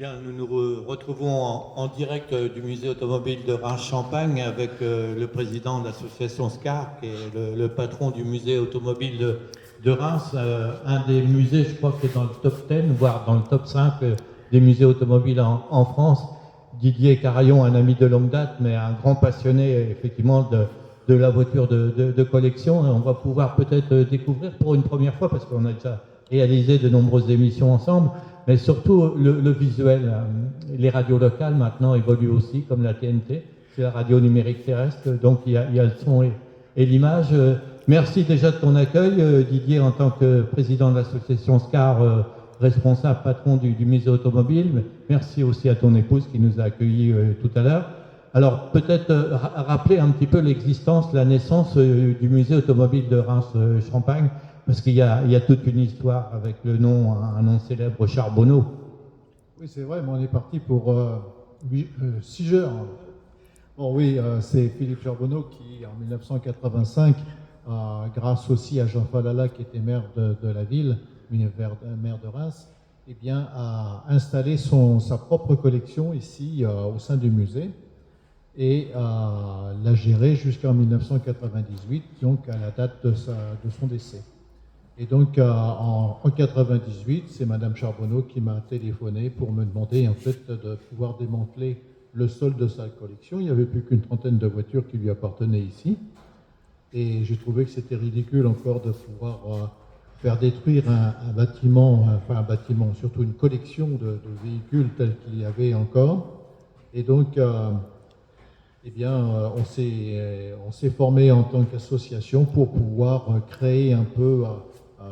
Bien, nous nous retrouvons en direct du musée automobile de Reims-Champagne avec le président de l'association SCAR, qui est le patron du musée automobile de Reims, un des musées, je crois, qui est dans le top 10, voire dans le top 5 des musées automobiles en France. Didier Carayon, un ami de longue date, mais un grand passionné, effectivement, de la voiture de collection. Et on va pouvoir peut-être découvrir pour une première fois, parce qu'on a déjà réalisé de nombreuses émissions ensemble, mais surtout le visuel. Les radios locales maintenant évoluent aussi, comme la TNT, c'est la radio numérique terrestre, donc il y a le son et l'image. Merci déjà de ton accueil, Didier, en tant que président de l'association SCAR, responsable, patron du musée automobile. Merci aussi à ton épouse qui nous a accueillis tout à l'heure. Alors peut-être rappeler un petit peu l'existence, la naissance du musée automobile de Reims-Champagne, parce qu'il y a toute une histoire avec un nom célèbre, Charbonneau. Oui, c'est vrai, mais on est parti pour 6 heures. Bon, oui, c'est Philippe Charbonneau qui, en 1985, grâce aussi à Jean Falala, qui était maire de la ville, maire de Reims, eh bien, a installé sa propre collection ici au sein du musée et l'a gérée jusqu'en 1998, donc à la date de son décès. Et donc, en 98, c'est Madame Charbonneau qui m'a téléphoné pour me demander en fait de pouvoir démanteler le sol de sa collection. Il n'y avait plus qu'une trentaine de voitures qui lui appartenaient ici. Et j'ai trouvé que c'était ridicule encore de pouvoir faire détruire un bâtiment, surtout une collection de véhicules tels qu'il y avait encore. Et donc, eh bien, on s'est formé en tant qu'association pour pouvoir créer un peu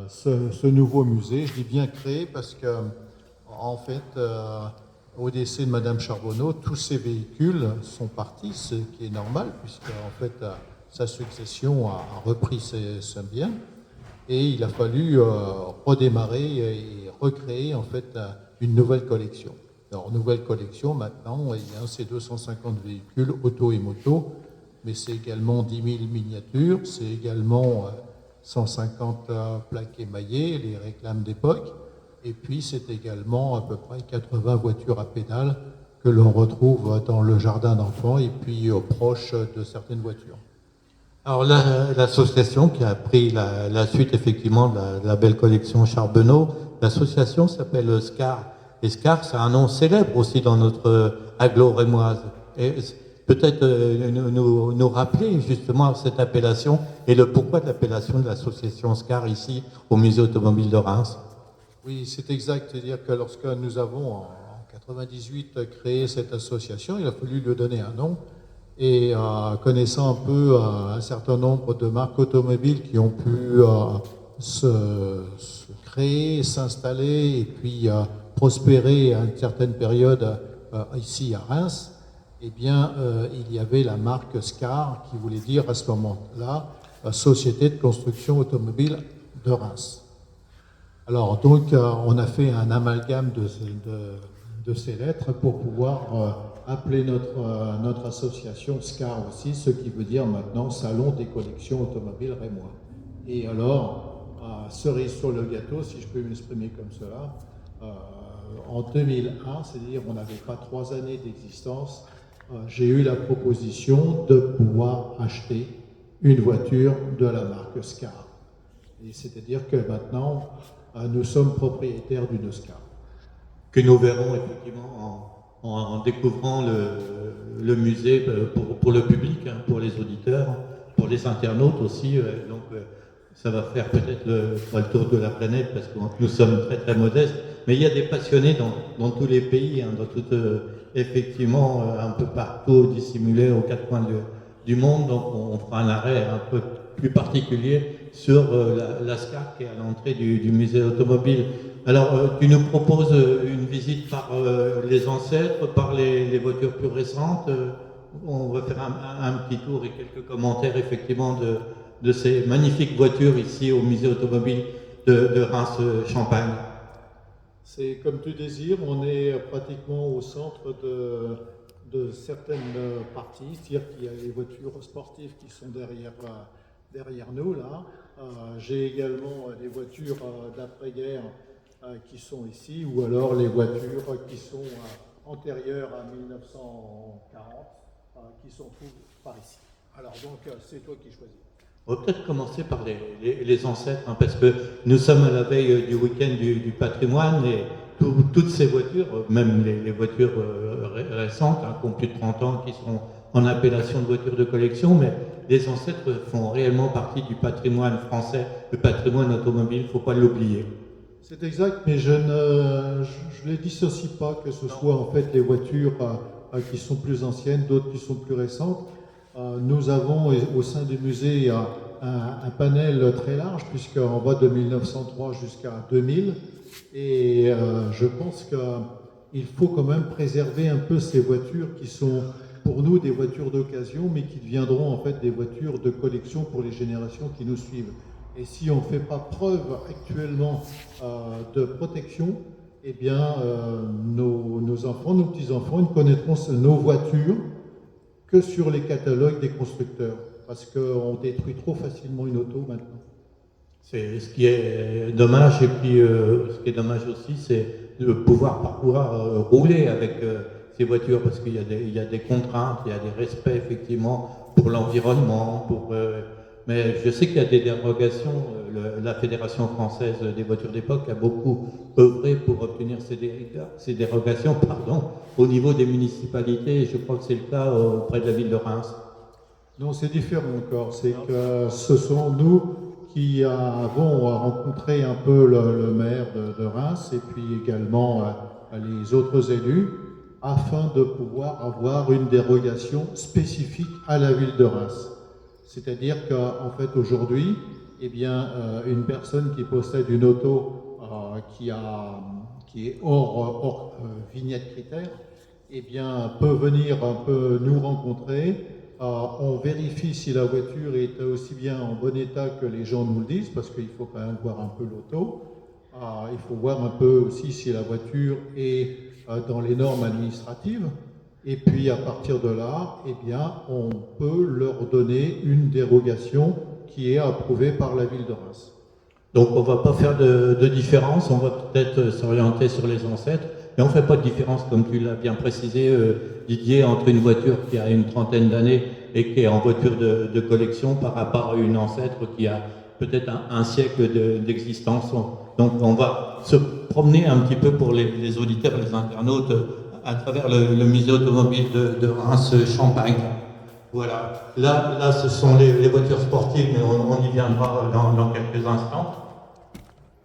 ce nouveau musée. Je dis bien créé parce que, en fait, au décès de Madame Charbonneau, tous ces véhicules sont partis, ce qui est normal, puisque en fait, sa succession a repris ses biens, et il a fallu redémarrer et recréer en fait une nouvelle collection. Alors, nouvelle collection, maintenant, c'est 250 véhicules auto et moto, mais c'est également 10 000 miniatures, c'est également 150 plaques émaillées, les réclames d'époque, et puis c'est également à peu près 80 voitures à pédales que l'on retrouve dans le jardin d'enfants et puis proche de certaines voitures. Alors l'association qui a pris la suite effectivement de la belle collection Charbonneau, l'association s'appelle SCAR. Et SCAR, c'est un nom célèbre aussi dans notre agglo rémoise. Et peut-être nous rappeler justement cette appellation et le pourquoi de l'appellation de l'association SCAR ici au musée automobile de Reims. Oui, c'est exact. C'est-à-dire que lorsque nous avons en 98 créé cette association, il a fallu lui donner un nom. Et connaissant un peu un certain nombre de marques automobiles qui ont pu se créer, s'installer et puis prospérer à une certaine période ici à Reims, eh bien, il y avait la marque SCAR qui voulait dire à ce moment-là Société de construction automobile de Reims. Alors, donc, on a fait un amalgame de ces lettres pour pouvoir appeler notre association SCAR aussi, ce qui veut dire maintenant Salon des collections automobiles rémois. Et alors, cerise sur le gâteau, si je peux m'exprimer comme cela, en 2001, c'est-à-dire on n'avait pas 3 années d'existence, j'ai eu la proposition de pouvoir acheter une voiture de la marque SCAR. Et c'est-à-dire que maintenant, nous sommes propriétaires d'une SCAR. Que nous verrons effectivement en découvrant le musée pour le public, pour les auditeurs, pour les internautes aussi. Donc ça va faire peut-être pas le tour de la planète parce que nous sommes très très modestes, mais il y a des passionnés dans tous les pays, effectivement un peu partout, dissimulés aux 4 coins du monde. Donc on fera un arrêt un peu plus particulier sur la SCAR qui est à l'entrée du musée automobile. Alors, tu nous proposes une visite par les ancêtres, par les voitures plus récentes. On va faire un petit tour et quelques commentaires, effectivement, de ces magnifiques voitures ici au musée automobile de Reims-Champagne. C'est comme tu désires, on est pratiquement au centre de certaines parties, c'est-à-dire qu'il y a les voitures sportives qui sont derrière nous, là. J'ai également les voitures d'après-guerre qui sont ici, ou alors les voitures qui sont antérieures à 1940, qui sont toutes par ici. Alors donc, c'est toi qui choisis. On va peut-être commencer par les ancêtres, hein, parce que nous sommes à la veille du week-end du patrimoine et toutes ces voitures, même les voitures récentes, hein, qui ont plus de 30 ans, qui sont en appellation de voitures de collection, mais les ancêtres font réellement partie du patrimoine français, le patrimoine automobile, il ne faut pas l'oublier. C'est exact, mais je ne les dissocie pas, que ce soit en fait les voitures qui sont plus anciennes, d'autres qui sont plus récentes. Nous avons au sein du musée un panel très large, puisqu'on va de 1903 jusqu'à 2000, et je pense qu'il faut quand même préserver un peu ces voitures qui sont pour nous des voitures d'occasion, mais qui deviendront en fait des voitures de collection pour les générations qui nous suivent. Et si on ne fait pas preuve actuellement de protection, eh bien, nos enfants, nos petits-enfants ne connaîtront nos voitures que sur les catalogues des constructeurs, parce qu'on détruit trop facilement une auto maintenant. C'est ce qui est dommage, et puis ce qui est dommage aussi, c'est de pouvoir rouler avec ces voitures, parce qu'il y a des contraintes, il y a des respects effectivement pour l'environnement, mais je sais qu'il y a des dérogations. La Fédération française des voitures d'époque a beaucoup œuvré pour obtenir ces dérogations au niveau des municipalités, et je crois que c'est le cas auprès de la ville de Reims. Non, c'est différent encore. C'est que ce sont nous qui avons rencontré un peu le maire de Reims et puis également les autres élus afin de pouvoir avoir une dérogation spécifique à la ville de Reims. C'est-à-dire qu'en fait aujourd'hui, eh bien, une personne qui possède une auto qui est hors vignette critère, eh bien, peut venir un peu nous rencontrer. On vérifie si la voiture est aussi bien en bon état que les gens nous le disent, parce qu'il faut quand même voir un peu l'auto. Il faut voir un peu aussi si la voiture est dans les normes administratives. Et puis à partir de là, eh bien, on peut leur donner une dérogation qui est approuvée par la ville de Reims. Donc on ne va pas faire de différence, on va peut-être s'orienter sur les ancêtres, mais on ne fait pas de différence, comme tu l'as bien précisé, Didier, entre une voiture qui a une trentaine d'années et qui est en voiture de collection par rapport à une ancêtre qui a peut-être un siècle d'existence. Donc on va se promener un petit peu pour les auditeurs et les internautes à travers le musée automobile de Reims-Champagne. Voilà, là ce sont les voitures sportives, mais on y viendra dans quelques instants.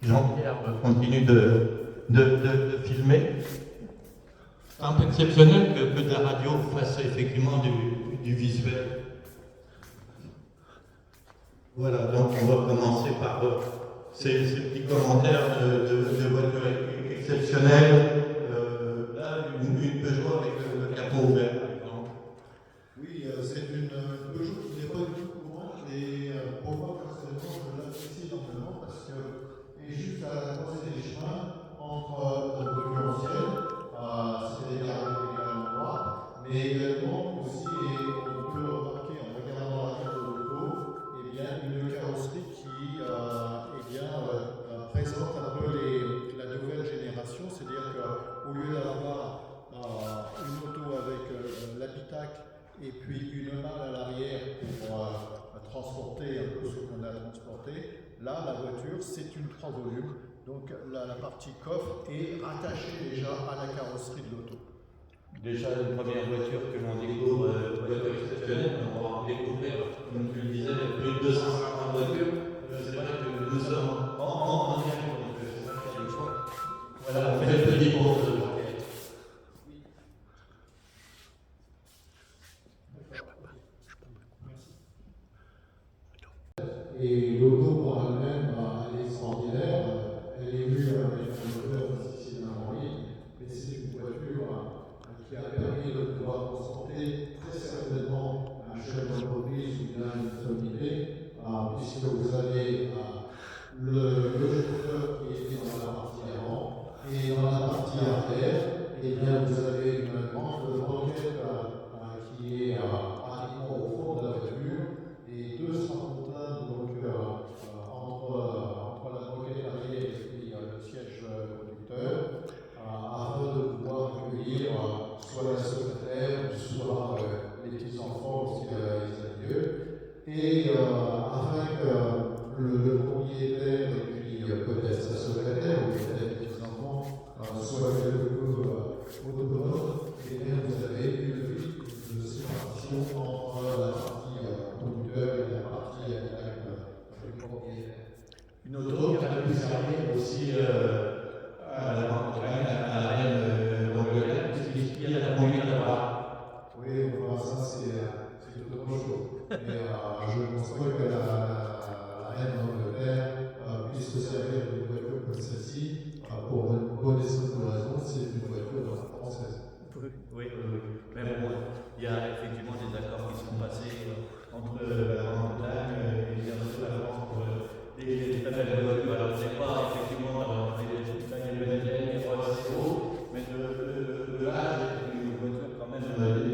Jean-Pierre continue de filmer. C'est un peu exceptionnel que de la radio fasse effectivement du visuel. Voilà, donc on va commencer par ces petits commentaires de voitures exceptionnelles. Là, une Peugeot avec le capot ouvert, par exemple. Oui, c'est une Peugeot qui n'est pas du tout courante et pour moi personnellement je l'apprécie énormément parce qu'elle est juste à la croisée des chemins entre la voiture ancienne, c'est-à-dire avec les galons droits, mais également aussi, et on peut le remarquer en regardant la carte de l'auto, eh bien, une carrosserie qui eh bien, présente un peu la nouvelle génération, c'est-à-dire qu'au lieu d'avoir une auto avec l'habitacle et puis une malle à l'arrière pour transporter un peu ce qu'on a transporté. Là, la voiture, c'est une 3 volumes, donc la partie coffre est rattachée déjà à la carrosserie de l'auto. Déjà, une première voiture que l'on découvre, voiture exceptionnelle, on va en découvrir, comme tu le disais, plus de 250 voitures. C'est vrai que nous sommes en direct, donc c'est vrai qu'il y a des choix. Voilà, on fait le petit pause. Et l'auto pour elle-même, elle est extraordinaire. Elle est venue avec un moteur difficilement en ligne, mais c'est une voiture qui a permis de pouvoir transporter très certainement un chef d'entreprise ou bien une sommité, puisque vous avez le chauffeur qui était dans la partie avant et dans la partie arrière, eh bien vous avez une grande banquette qui est pratiquement au fond de la voiture et deux strapontins donc entre la banquette arrière et puis le siège Oui. Mais bon, il y a effectivement des accords qui sont passés entre la Grande-Bretagne et bien sûr la France pour des très belles voitures. Alors, c'est pas effectivement dans les BDL, les Rolls Royce, mais de l'âge est une voiture quand même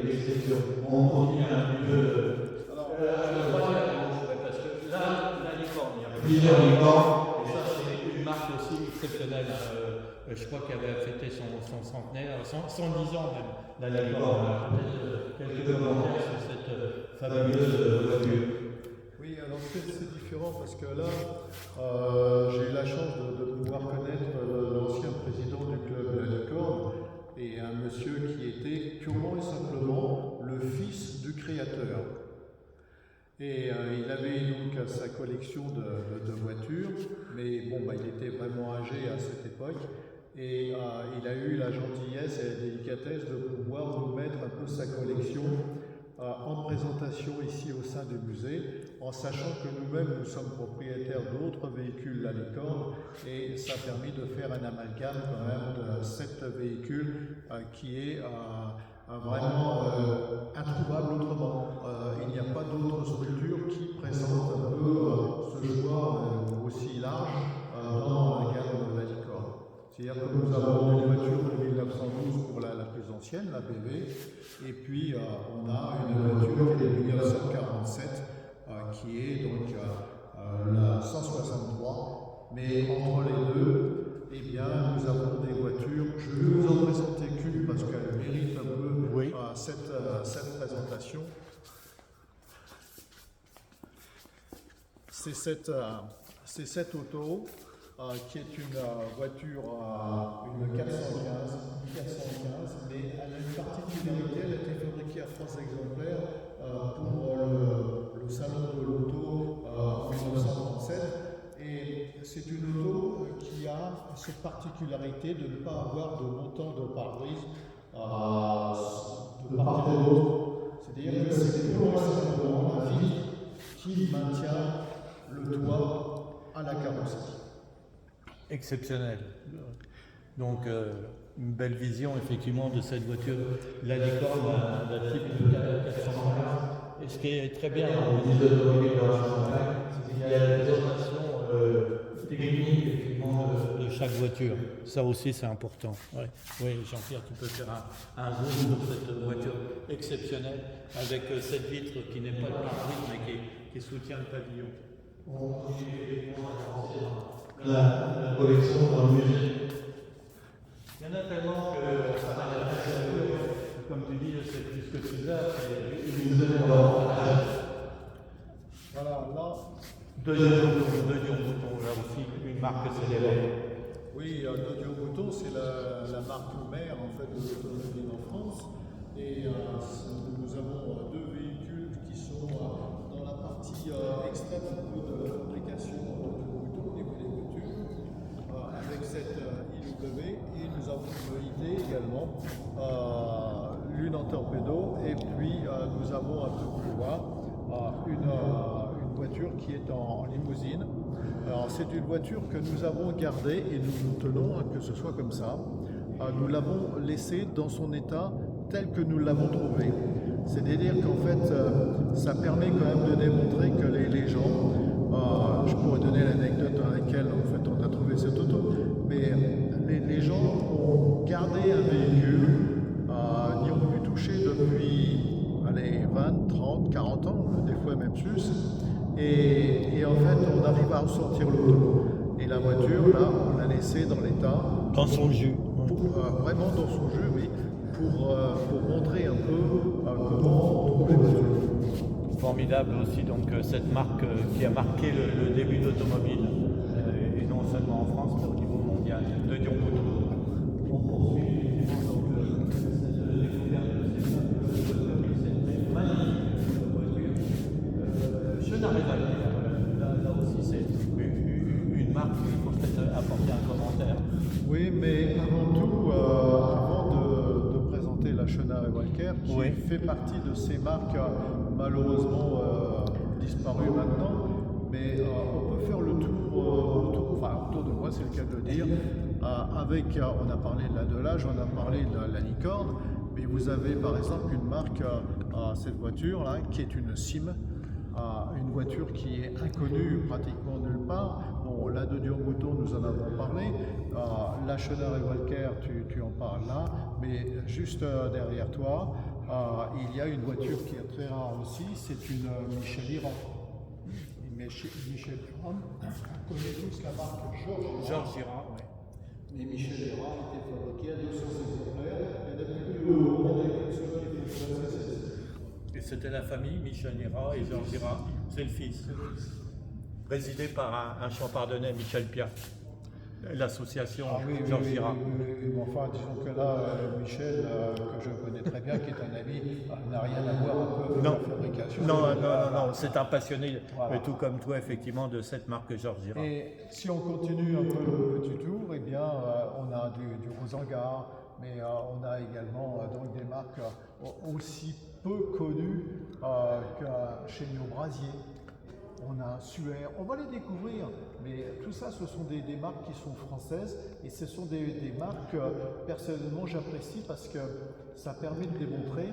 d'exception. On dit un petit peu. Parce que là, la licorne, il y a plusieurs licornes, et ça, c'est une marque aussi exceptionnelle. Je crois qu'elle avait fêté son centenaire, 110 ans même, la licorne. Peut-être quelques commentaires sur cette fabuleuse voiture. Oui, alors c'est différent parce que là, j'ai eu la chance de pouvoir connaître l'ancien président du club de la licorne et un monsieur qui était purement et simplement le fils du créateur. Et il avait donc sa collection de voitures, mais bon, il était vraiment âgé à cette époque. Et il a eu la gentillesse et la délicatesse de pouvoir nous mettre un peu sa collection en présentation ici au sein du musée, en sachant que nous-mêmes nous sommes propriétaires d'autres véhicules La Licorne, et ça a permis de faire un amalgame quand même de 7 véhicules qui est vraiment introuvable autrement. Il n'y a pas d'autres structures qui présentent un peu ce choix aussi large dans la gamme de La Licorne. C'est-à-dire que nous avons une voiture de 1912 pour la plus ancienne, la BV, et puis on a une voiture qui est de 1947, qui est donc la 163. Mais entre les deux, eh bien, nous avons des voitures. Je vais vous en présenter qu'une parce qu'elle mérite un peu cette présentation. C'est cette auto. Qui est une voiture, une 415, mais elle a une particularité, elle a été fabriquée à 3 exemplaires pour le salon de l'auto en 1937, et c'est une auto qui a cette particularité de ne pas avoir de montant de pare-brise de part et d'autre, c'est-à-dire que c'est purement simplement la vitre qui maintient le toit à la carrosserie. Exceptionnel. Donc, une belle vision effectivement de cette voiture, la licorne, la type de 415. Et ce qui est très bien dans le musée automobile de Champagne, c'est qu'il y a la présentation technique effectivement de chaque voiture. Ça aussi, c'est important. Ouais. Oui, Jean-Pierre, tu peux faire un zoom sur cette voiture exceptionnelle avec cette vitre qui n'est pas le pare-brise mais qui soutient le pavillon. On continue effectivement à avancer dans la collection dans le musée. Il y en a tellement que ça m'intéresse un peu, comme tu dis, c'est plus que celui-là, c'est une musée d'avantage. Voilà, là. De Dion Bouton, là aussi, une marque célèbre. Oui, de Dion Bouton, c'est la marque mère en fait de l'automobile en France. Et nous avons 2 véhicules qui sont dans la partie extrême un peu de fabrication de Bouton au niveau des voitures, avec cette IW, et nous avons une ID également, l'une en torpedo, et puis nous avons un peu plus loin une voiture qui est en limousine. Alors c'est une voiture que nous avons gardée et nous tenons que ce soit comme ça. Nous l'avons laissée dans son état tel que nous l'avons trouvé. C'est-à-dire qu'en fait, ça permet quand même de démontrer que les gens, je pourrais donner l'anecdote dans laquelle en fait on a trouvé cette auto, mais les gens ont gardé un véhicule, n'y ont plus touché depuis 20, 30, 40 ans, des fois même plus, et en fait on arrive à ressortir l'auto. Et la voiture, là, on l'a laissée dans l'état. Dans son jus. Vraiment dans son jus, oui. Pour montrer un peu comment on trouve les voitures. Formidable aussi, donc cette marque qui a marqué le début de l'automobile, et non seulement en France, mais au niveau mondial, de Dion Bouton. On poursuit cette découverte de cette magnifique voiture. Chenard et Valter, là aussi c'est une marque qu'il faut peut-être apporter un commentaire. Oui, mais avant tout, avant de présenter la Chenard et Walker, qui fait partie de ces marques malheureusement disparues maintenant, mais on peut faire le autour de moi, c'est le cas de le dire, on a parlé de la Delage, on a parlé de la Licorne, Mais vous avez par exemple une marque, cette voiture là, qui est une Sim, une voiture qui est inconnue pratiquement nulle part. Bon, la de Dion-Mouton, nous en avons parlé. La Schoener et Walker, tu en parles là. Mais juste derrière toi, il y a une voiture qui est très rare aussi, c'est une Michel Iran. Michel Iran, on connaît tous la marque Georges Iran. Ouais. Mais Michel Iran était fabriqué à 200 exemplaires, et depuis que on a qu'une seule qui est française. Et c'était la famille, Michel Ira et Georges Ira, c'est le fils. Présidé par un champardonnais, Michel Piat. L'association Georges Ira. Oui. Enfin, disons que là, Michel, que je connais très bien, qui est un ami, n'a rien à voir un peu avec la fabrication. Non, c'est un passionné, tout comme toi, effectivement, de cette marque Georges Ira. Et si on continue un peu le petit tour, eh bien, on a du Rosengar, mais on a également donc des marques aussi peu connues que chez Nio Brasier. On a Suer, on va les découvrir, mais tout ça, ce sont des marques qui sont françaises et ce sont des marques que personnellement j'apprécie parce que ça permet de démontrer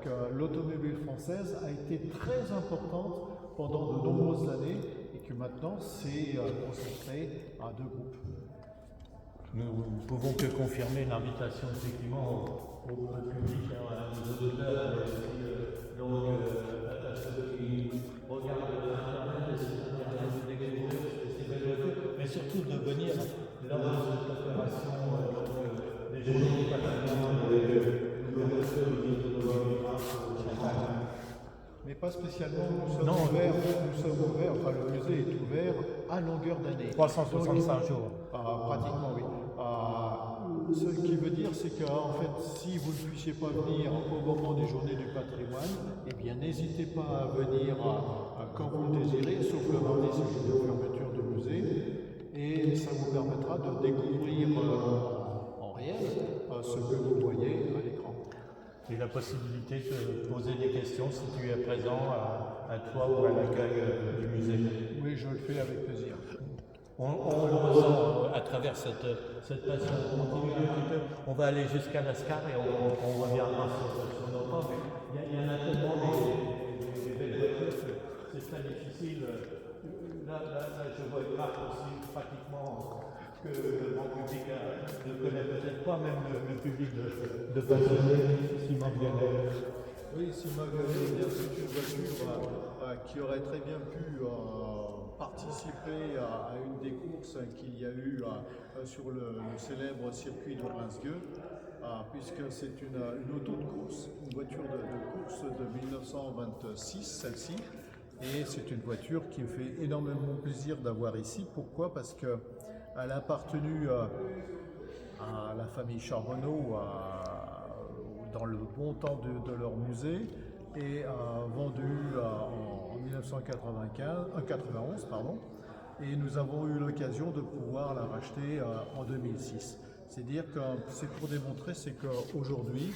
que l'automobile française a été très importante pendant de nombreuses années et que maintenant c'est concentré à deux groupes. Nous ne pouvons que confirmer l'invitation effectivement au public, à nos auditeurs, mais aussi à ceux qui regardent Internet, de découvrir ces belles voitures, mais surtout de venir lors de cette opération, des journées du patrimoine, de voitures de Champagne. Mais pas spécialement, nous sommes ouverts, enfin le musée est ouvert à longueur d'année. 365 jours. Pratiquement, oui. Ce qui veut dire, c'est qu'en fait, si vous ne puissiez pas venir au moment des journées du patrimoine, eh bien n'hésitez pas à venir quand vous le désirez, sauf le mardi, c'est le jour de fermeture du musée, et ça vous permettra de découvrir en réel ce que vous voyez à l'écran. Et la possibilité de poser des questions si tu es présent à toi ou à l'accueil du musée. Oui, je le fais avec plaisir. On le ressent à travers cette passion. On continue un petit peu. On va aller jusqu'à Lascar et on reviendra sur nos pas. Il y en a tellement des belles voitures que c'est très difficile. Là, je vois une marque aussi pratiquement que le grand public ne connaît peut-être pas, même le public de passionnés, Simon Vianney. Oui, Simon Vianney, c'est une voiture qui aurait très bien pu participer à une des courses qu'il y a eu sur le célèbre circuit de Reims-Gueux, puisque c'est une auto de course, une voiture de course de 1926, celle-ci. Et c'est une voiture qui me fait énormément plaisir d'avoir ici. Pourquoi? Parce qu'elle a appartenu à la famille Charbonneau dans le bon temps de leur musée et vendue en 1991, pardon. Et nous avons eu l'occasion de pouvoir la racheter en 2006. C'est-à-dire que c'est pour démontrer, c'est qu'aujourd'hui,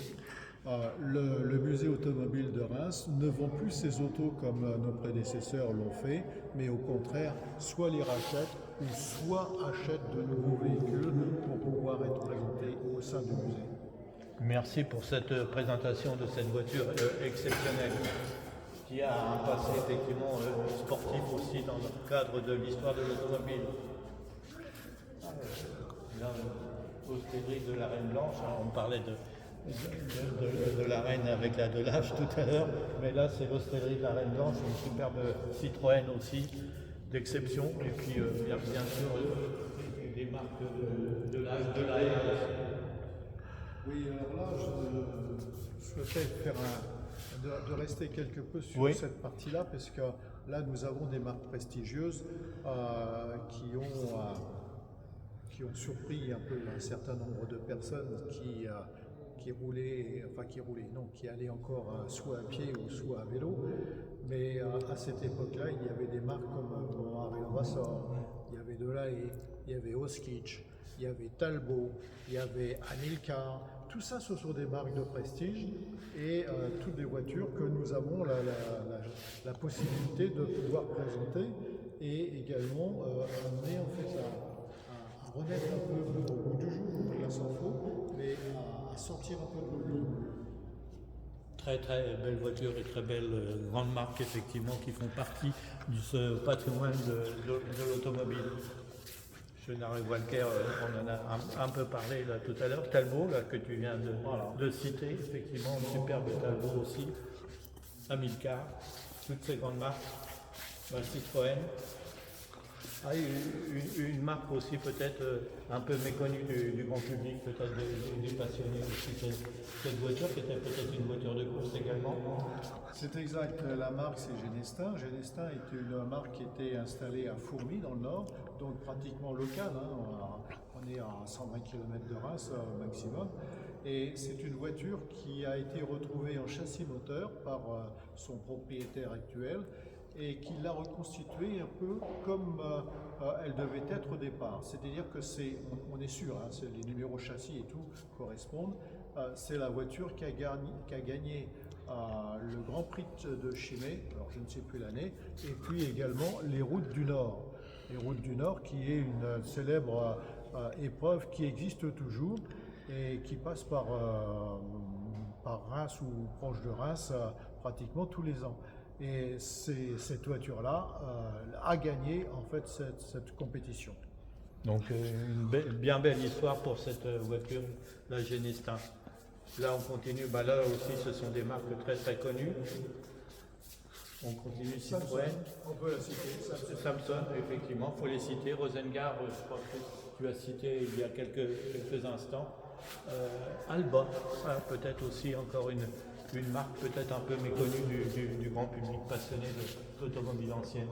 le musée automobile de Reims ne vend plus ses autos comme nos prédécesseurs l'ont fait, mais au contraire, soit les rachète ou soit achète de nouveaux véhicules pour pouvoir être présentés au sein du musée. Merci pour cette présentation de cette voiture exceptionnelle qui a un passé effectivement sportif aussi dans le cadre de l'histoire de l'automobile. Là, l'hostellerie de la Reine Blanche, on parlait de la Reine avec la Delage tout à l'heure, mais là c'est l'hostellerie de la Reine Blanche, une superbe Citroën aussi d'exception, et puis bien sûr des marques de l'âge de la R. Oui, alors là, je souhaitais de rester quelque peu sur cette partie-là, parce que là, nous avons des marques prestigieuses qui ont surpris un peu un certain nombre de personnes qui allaient encore soit à pied ou soit à vélo. Mais à cette époque-là, il y avait des marques comme Ariel Vassor, il y avait Delahaye, il y avait Oskitch, il y avait Talbot, il y avait Anilka. Tout ça, ce sont des marques de prestige et toutes des voitures que nous avons la possibilité de pouvoir présenter et également amener en fait à remettre un peu au goût du jour, là s'en faut, mais à et sortir un peu de l'eau. Très très belle voiture et très belle grande marque effectivement qui font partie de ce patrimoine de l'automobile. Schneider et Walker, on en a un peu parlé là tout à l'heure. Talbot là, que tu viens de citer, effectivement, superbe Talbot aussi. Amilcar, toutes ces grandes marques. Citroën. Ah, une marque aussi peut-être un peu méconnue du grand public, peut-être des passionnés aussi. Cette voiture qui était peut-être une voiture de course également. C'est exact, la marque c'est Genestin. Genestin est une marque qui était installée à Fourmies dans le nord, donc pratiquement locale. On est à 120 km de Reims maximum. Et c'est une voiture qui a été retrouvée en châssis moteur par son propriétaire actuel et qui l'a reconstituée un peu comme elle devait être au départ. C'est-à-dire que on est sûr, les numéros châssis et tout correspondent. C'est la voiture qui a gagné le Grand Prix de Chimay, alors je ne sais plus l'année, et puis également les Routes du Nord. Les Routes du Nord qui est une célèbre épreuve qui existe toujours et qui passe par Reims ou proche de Reims pratiquement tous les ans. Et cette voiture-là a gagné en fait cette compétition. Donc une bien belle histoire pour cette voiture, la Genestin. Là on continue, là aussi ce sont des marques très très connues. On continue Citroën. On peut la citer. Samson, effectivement, il faut les citer. Rosengart, je crois que tu as cité il y a quelques instants. Alba, peut-être aussi encore une marque peut-être un peu méconnue du grand public passionné d'automobile ancienne.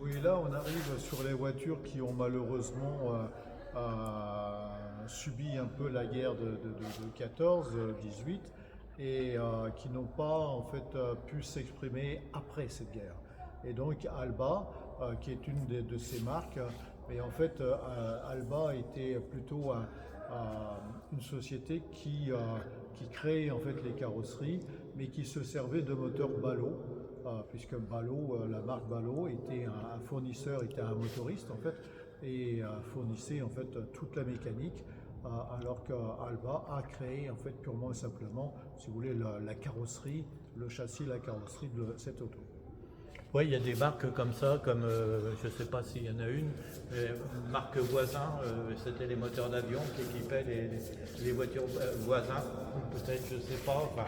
Oui, là on arrive sur les voitures qui ont malheureusement subi un peu la guerre de 14-18 et qui n'ont pas en fait pu s'exprimer après cette guerre. Et donc Alba, qui est une de ces marques, mais en fait Alba était plutôt une société qui créait en fait les carrosseries, mais qui se servait de moteurs Ballot, puisque Ballot, la marque Ballot était un fournisseur, était un motoriste en fait, et fournissait en fait toute la mécanique, alors qu'Alba a créé en fait purement et simplement, si vous voulez, la carrosserie, le châssis, la carrosserie de cette auto. Oui, il y a des marques comme ça, comme je ne sais pas s'il y en a une marque Voisin, c'était les moteurs d'avion qui équipaient les voitures Voisin, peut-être, je ne sais pas, enfin,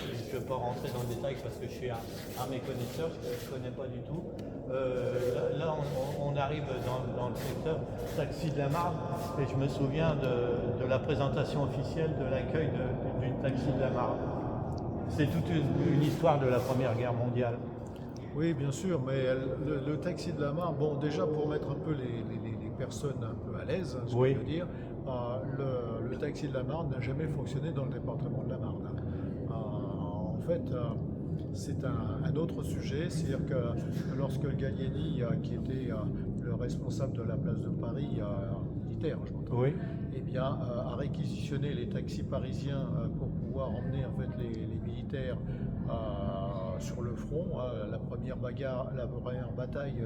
je ne vais pas rentrer dans le détail parce que je suis un méconnaisseur, je ne connais pas du tout. Là, on arrive dans le secteur taxi de la Marne et je me souviens de la présentation officielle de l'accueil du taxi de la Marne. C'est toute une histoire de la Première Guerre mondiale. Oui, bien sûr, mais le taxi de la Marne, bon, déjà pour mettre un peu les personnes un peu à l'aise, ce oui. que je veux dire, le taxi de la Marne n'a jamais fonctionné dans le département de la Marne. En fait, c'est un autre sujet, c'est-à-dire que lorsque Gallieni, qui était le responsable de la place de Paris, militaire, je m'entends, oui. eh bien, a réquisitionné les taxis parisiens pour pouvoir emmener en fait les militaires sur le front, la première bataille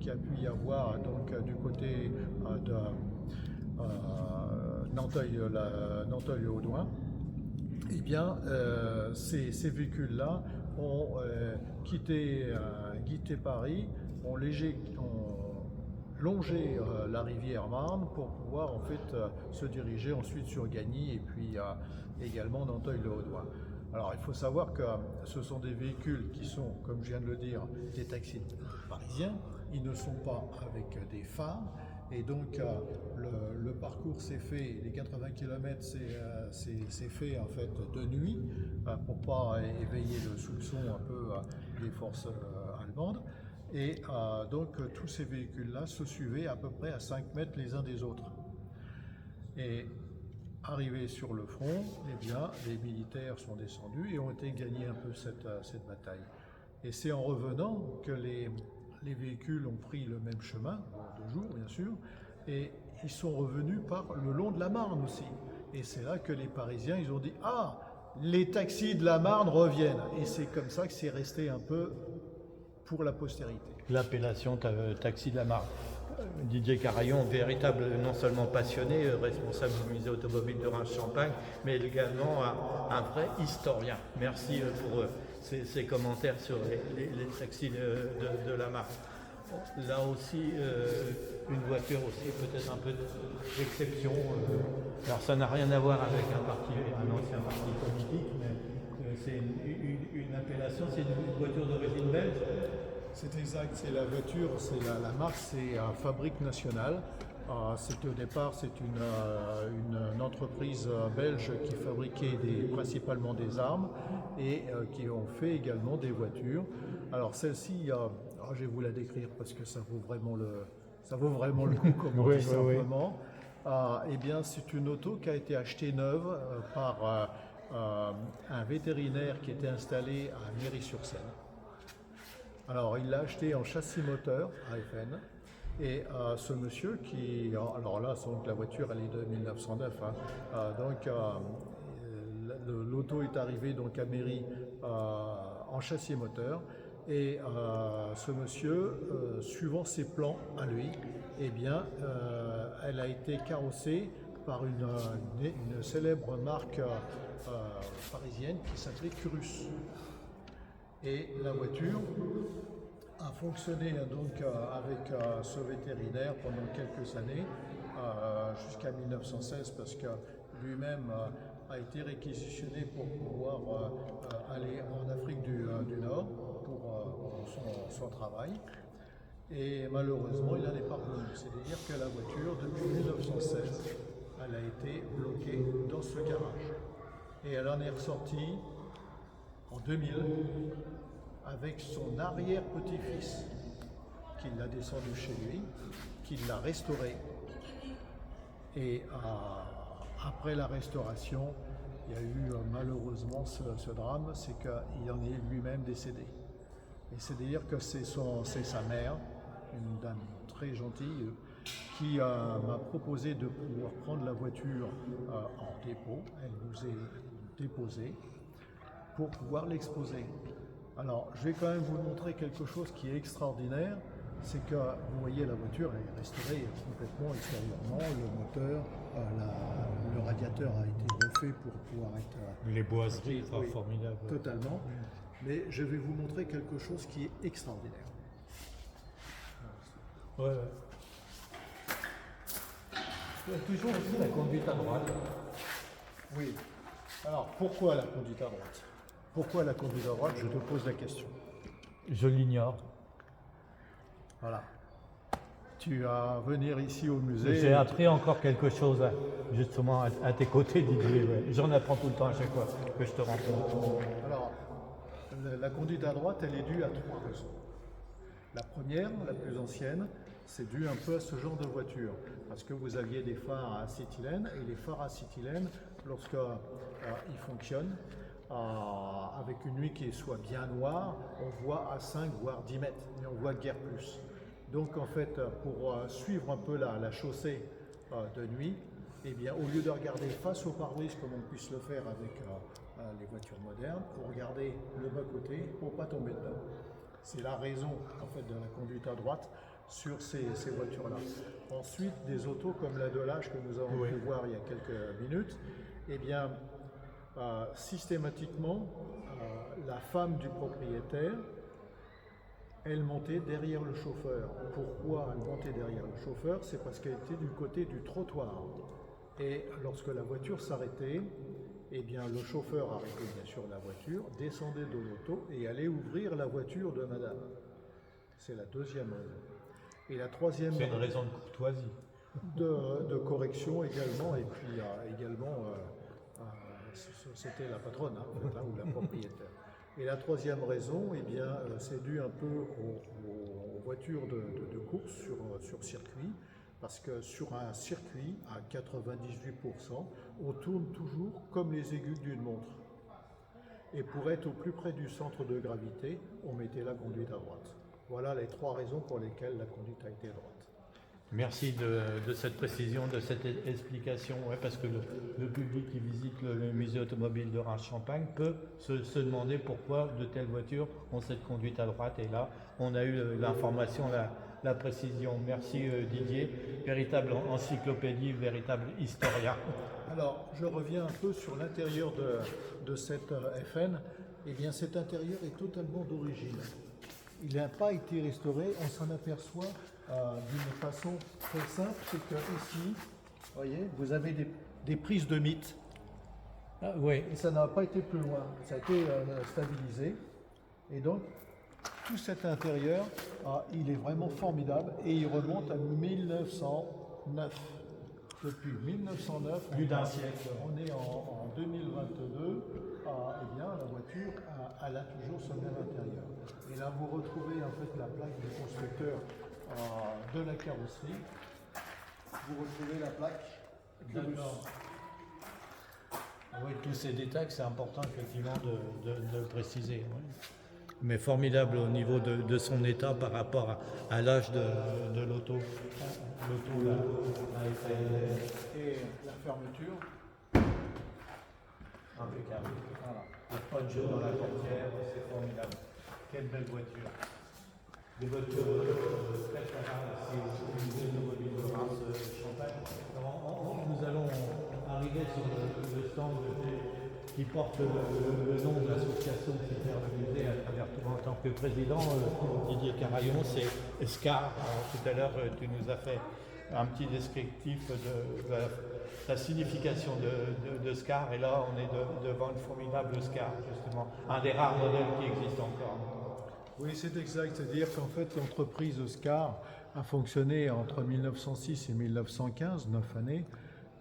qui a pu y avoir donc du côté de Nanteuil-le-Haudouin. Eh bien, ces véhicules-là ont quitté Paris, ont longé la rivière Marne pour pouvoir en fait se diriger ensuite sur Gagny et puis également Nanteuil-le-Haudouin. Alors il faut savoir que ce sont des véhicules qui sont, comme je viens de le dire, des taxis parisiens. Ils ne sont pas avec des phares et donc le parcours s'est fait, les 80 km c'est fait en fait de nuit pour pas éveiller le soupçon un peu des forces allemandes. Et donc tous ces véhicules-là se suivaient à peu près à 5 mètres les uns des autres. Et arrivés sur le front, eh bien, les militaires sont descendus et ont été gagnés un peu cette bataille. Et c'est en revenant que les véhicules ont pris le même chemin, de jour bien sûr, et ils sont revenus par le long de la Marne aussi. Et c'est là que les Parisiens, ils ont dit « Ah, les taxis de la Marne reviennent !» Et c'est comme ça que c'est resté un peu pour la postérité. L'appellation taxi de la Marne. Didier Carayon, véritable non seulement passionné, responsable du musée automobile de Reims-Champagne, mais également un vrai historien. Merci pour ces commentaires sur les taxis de la marque. Là aussi, une voiture aussi peut-être un peu d'exception. Alors ça n'a rien à voir avec un ancien parti politique, mais c'est une appellation, c'est une voiture d'origine belge. C'est exact, c'est la voiture, c'est la marque, c'est Fabrique Nationale. Au départ, c'est une entreprise belge qui fabriquait principalement des armes et qui ont fait également des voitures. Alors celle-ci, je vais vous la décrire parce que ça vaut vraiment le coup, comme on dit simplement. Eh bien, c'est une auto qui a été achetée neuve par un vétérinaire qui était installé à Méry-sur-Seine. Alors, il l'a acheté en châssis moteur AFN. Et ce monsieur alors là, la voiture, elle est de 1909. L'auto est arrivée donc à Méry en châssis moteur. Et ce monsieur, suivant ses plans à lui, eh bien, elle a été carrossée par une célèbre marque parisienne qui s'appelait Curus. Et la voiture a fonctionné donc avec ce vétérinaire pendant quelques années, jusqu'à 1916, parce que lui-même a été réquisitionné pour pouvoir aller en Afrique du Nord pour son travail. Et malheureusement, il n'en est pas revenu. C'est-à-dire que la voiture, depuis 1916, elle a été bloquée dans ce garage. Et elle en est ressortie en 2000 avec son arrière-petit-fils qui l'a descendu chez lui, qui l'a restauré. Et après la restauration, il y a eu malheureusement ce drame, c'est qu'il en est lui-même décédé. Et c'est-à-dire que c'est sa mère, une dame très gentille, qui m'a proposé de pouvoir prendre la voiture en dépôt. Elle nous est déposée pour pouvoir l'exposer. Alors, je vais quand même vous montrer quelque chose qui est extraordinaire, c'est que vous voyez la voiture, elle est restaurée complètement extérieurement, le moteur, le radiateur a été refait pour pouvoir être... Les boiseries, formidables. Totalement. Mais je vais vous montrer quelque chose qui est extraordinaire. Ouais. Il y a toujours aussi la conduite à droite. Oui. Alors, pourquoi la conduite à droite? Pourquoi la conduite à droite? Je te pose la question. Je l'ignore. Voilà. Tu vas venir ici au musée. J'ai appris encore quelque chose justement à tes côtés, Didier. Ouais. J'en apprends tout le temps à chaque fois que je te rencontre. Alors, la conduite à droite, elle est due à trois raisons. La première, la plus ancienne, c'est dû un peu à ce genre de voiture, parce que vous aviez des phares à acétylène, et les phares à acétylène, lorsqu'ils fonctionnent, avec une nuit qui soit bien noire, on voit à 5 voire 10 mètres, mais on voit guère plus. Donc en fait, pour suivre un peu la chaussée de nuit, eh bien, au lieu de regarder face au pare-brise comme on puisse le faire avec les voitures modernes, pour regarder le bas-côté pour ne pas tomber dedans. C'est la raison en fait de la conduite à droite sur ces voitures-là. Ensuite, des autos comme la Delage que nous avons pu voir il y a quelques minutes, eh bien, systématiquement, la femme du propriétaire, elle montait derrière le chauffeur. Pourquoi elle montait derrière le chauffeur? C'est parce qu'elle était du côté du trottoir. Et lorsque la voiture s'arrêtait, eh bien, le chauffeur arrêtait bien sûr la voiture, descendait de l'auto et allait ouvrir la voiture de madame. C'est la deuxième raison. Et la troisième... C'est une raison de courtoisie. De correction également, et puis également, c'était la patronne, ou la propriétaire. Et la troisième raison, eh bien, c'est dû un peu aux voitures de course sur circuit, parce que sur un circuit, à 98%, on tourne toujours comme les aiguilles d'une montre. Et pour être au plus près du centre de gravité, on mettait la conduite à droite. Voilà les trois raisons pour lesquelles la conduite a été à droite. Merci de cette précision, de cette explication, parce que le public qui visite le musée automobile de Reims-Champagne peut se demander pourquoi de telles voitures ont cette conduite à droite. Et là, on a eu l'information la précision. Merci Didier, véritable encyclopédie, véritable historien. Alors, je reviens un peu sur l'intérieur de cette FN. Eh bien, cet intérieur est totalement d'origine. Il n'a pas été restauré. On s'en aperçoit d'une façon très simple. C'est que ici, vous voyez, vous avez des prises de mythes. Ah, oui. Et ça n'a pas été plus loin. Ça a été stabilisé. Et donc, tout cet intérieur, il est vraiment formidable. Et il remonte à 1909. Depuis 1909, Plus d'un siècle. On est en 2022, eh bien, la voiture, elle a toujours ce même intérieur. Et là, vous retrouvez en fait la plaque du constructeur de la carrosserie. Vous retrouvez la plaque du bus. Oui, tous ces détails, c'est important effectivement de le préciser. Oui. Mais formidable au niveau de son état par rapport à l'âge de l'auto. L'auto a été... Et la fermeture. Impeccable. Voilà. Pas de jeu dans la portière, c'est formidable. Quelle belle voiture. Des voitures très très rares ici au musée automobile de Reims-Champagne. Nous allons arriver sur le stand qui porte le nom de l'association qui sert le musée à travers tout en tant que président, Didier Carayon, c'est SCAR. Alors, tout à l'heure, tu nous as fait un petit descriptif de la signification de SCAR, et là, on est devant une formidable SCAR, justement, un des rares modèles qui existent encore. Oui, c'est exact. C'est-à-dire qu'en fait, l'entreprise SCAR a fonctionné entre 1906 et 1915, 9 années.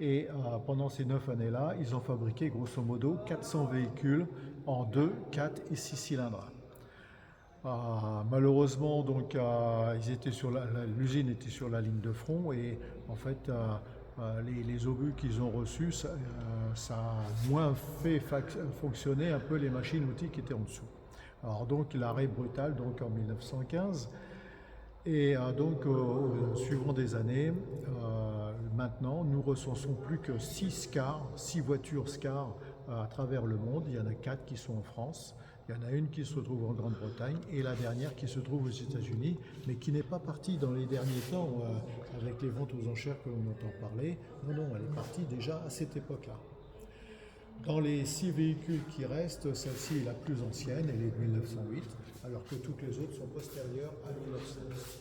Et pendant ces 9 années-là, ils ont fabriqué grosso modo 400 véhicules en 2, 4 et 6 cylindres. Malheureusement, donc, l'usine était sur la ligne de front et en fait, les obus qu'ils ont reçus, ça a moins fait fonctionner un peu les machines-outils qui étaient en dessous. Alors donc l'arrêt brutal donc en 1915. Et donc, suivant des années, maintenant, nous recensons plus que 6 voitures SCAR à travers le monde. Il y en a 4 qui sont en France, il y en a une qui se trouve en Grande-Bretagne et la dernière qui se trouve aux États-Unis, mais qui n'est pas partie dans les derniers temps avec les ventes aux enchères que l'on entend parler. Non, elle est partie déjà à cette époque-là. Dans les 6 véhicules qui restent, celle-ci est la plus ancienne, elle est de 1908, alors que toutes les autres sont postérieures à 1916.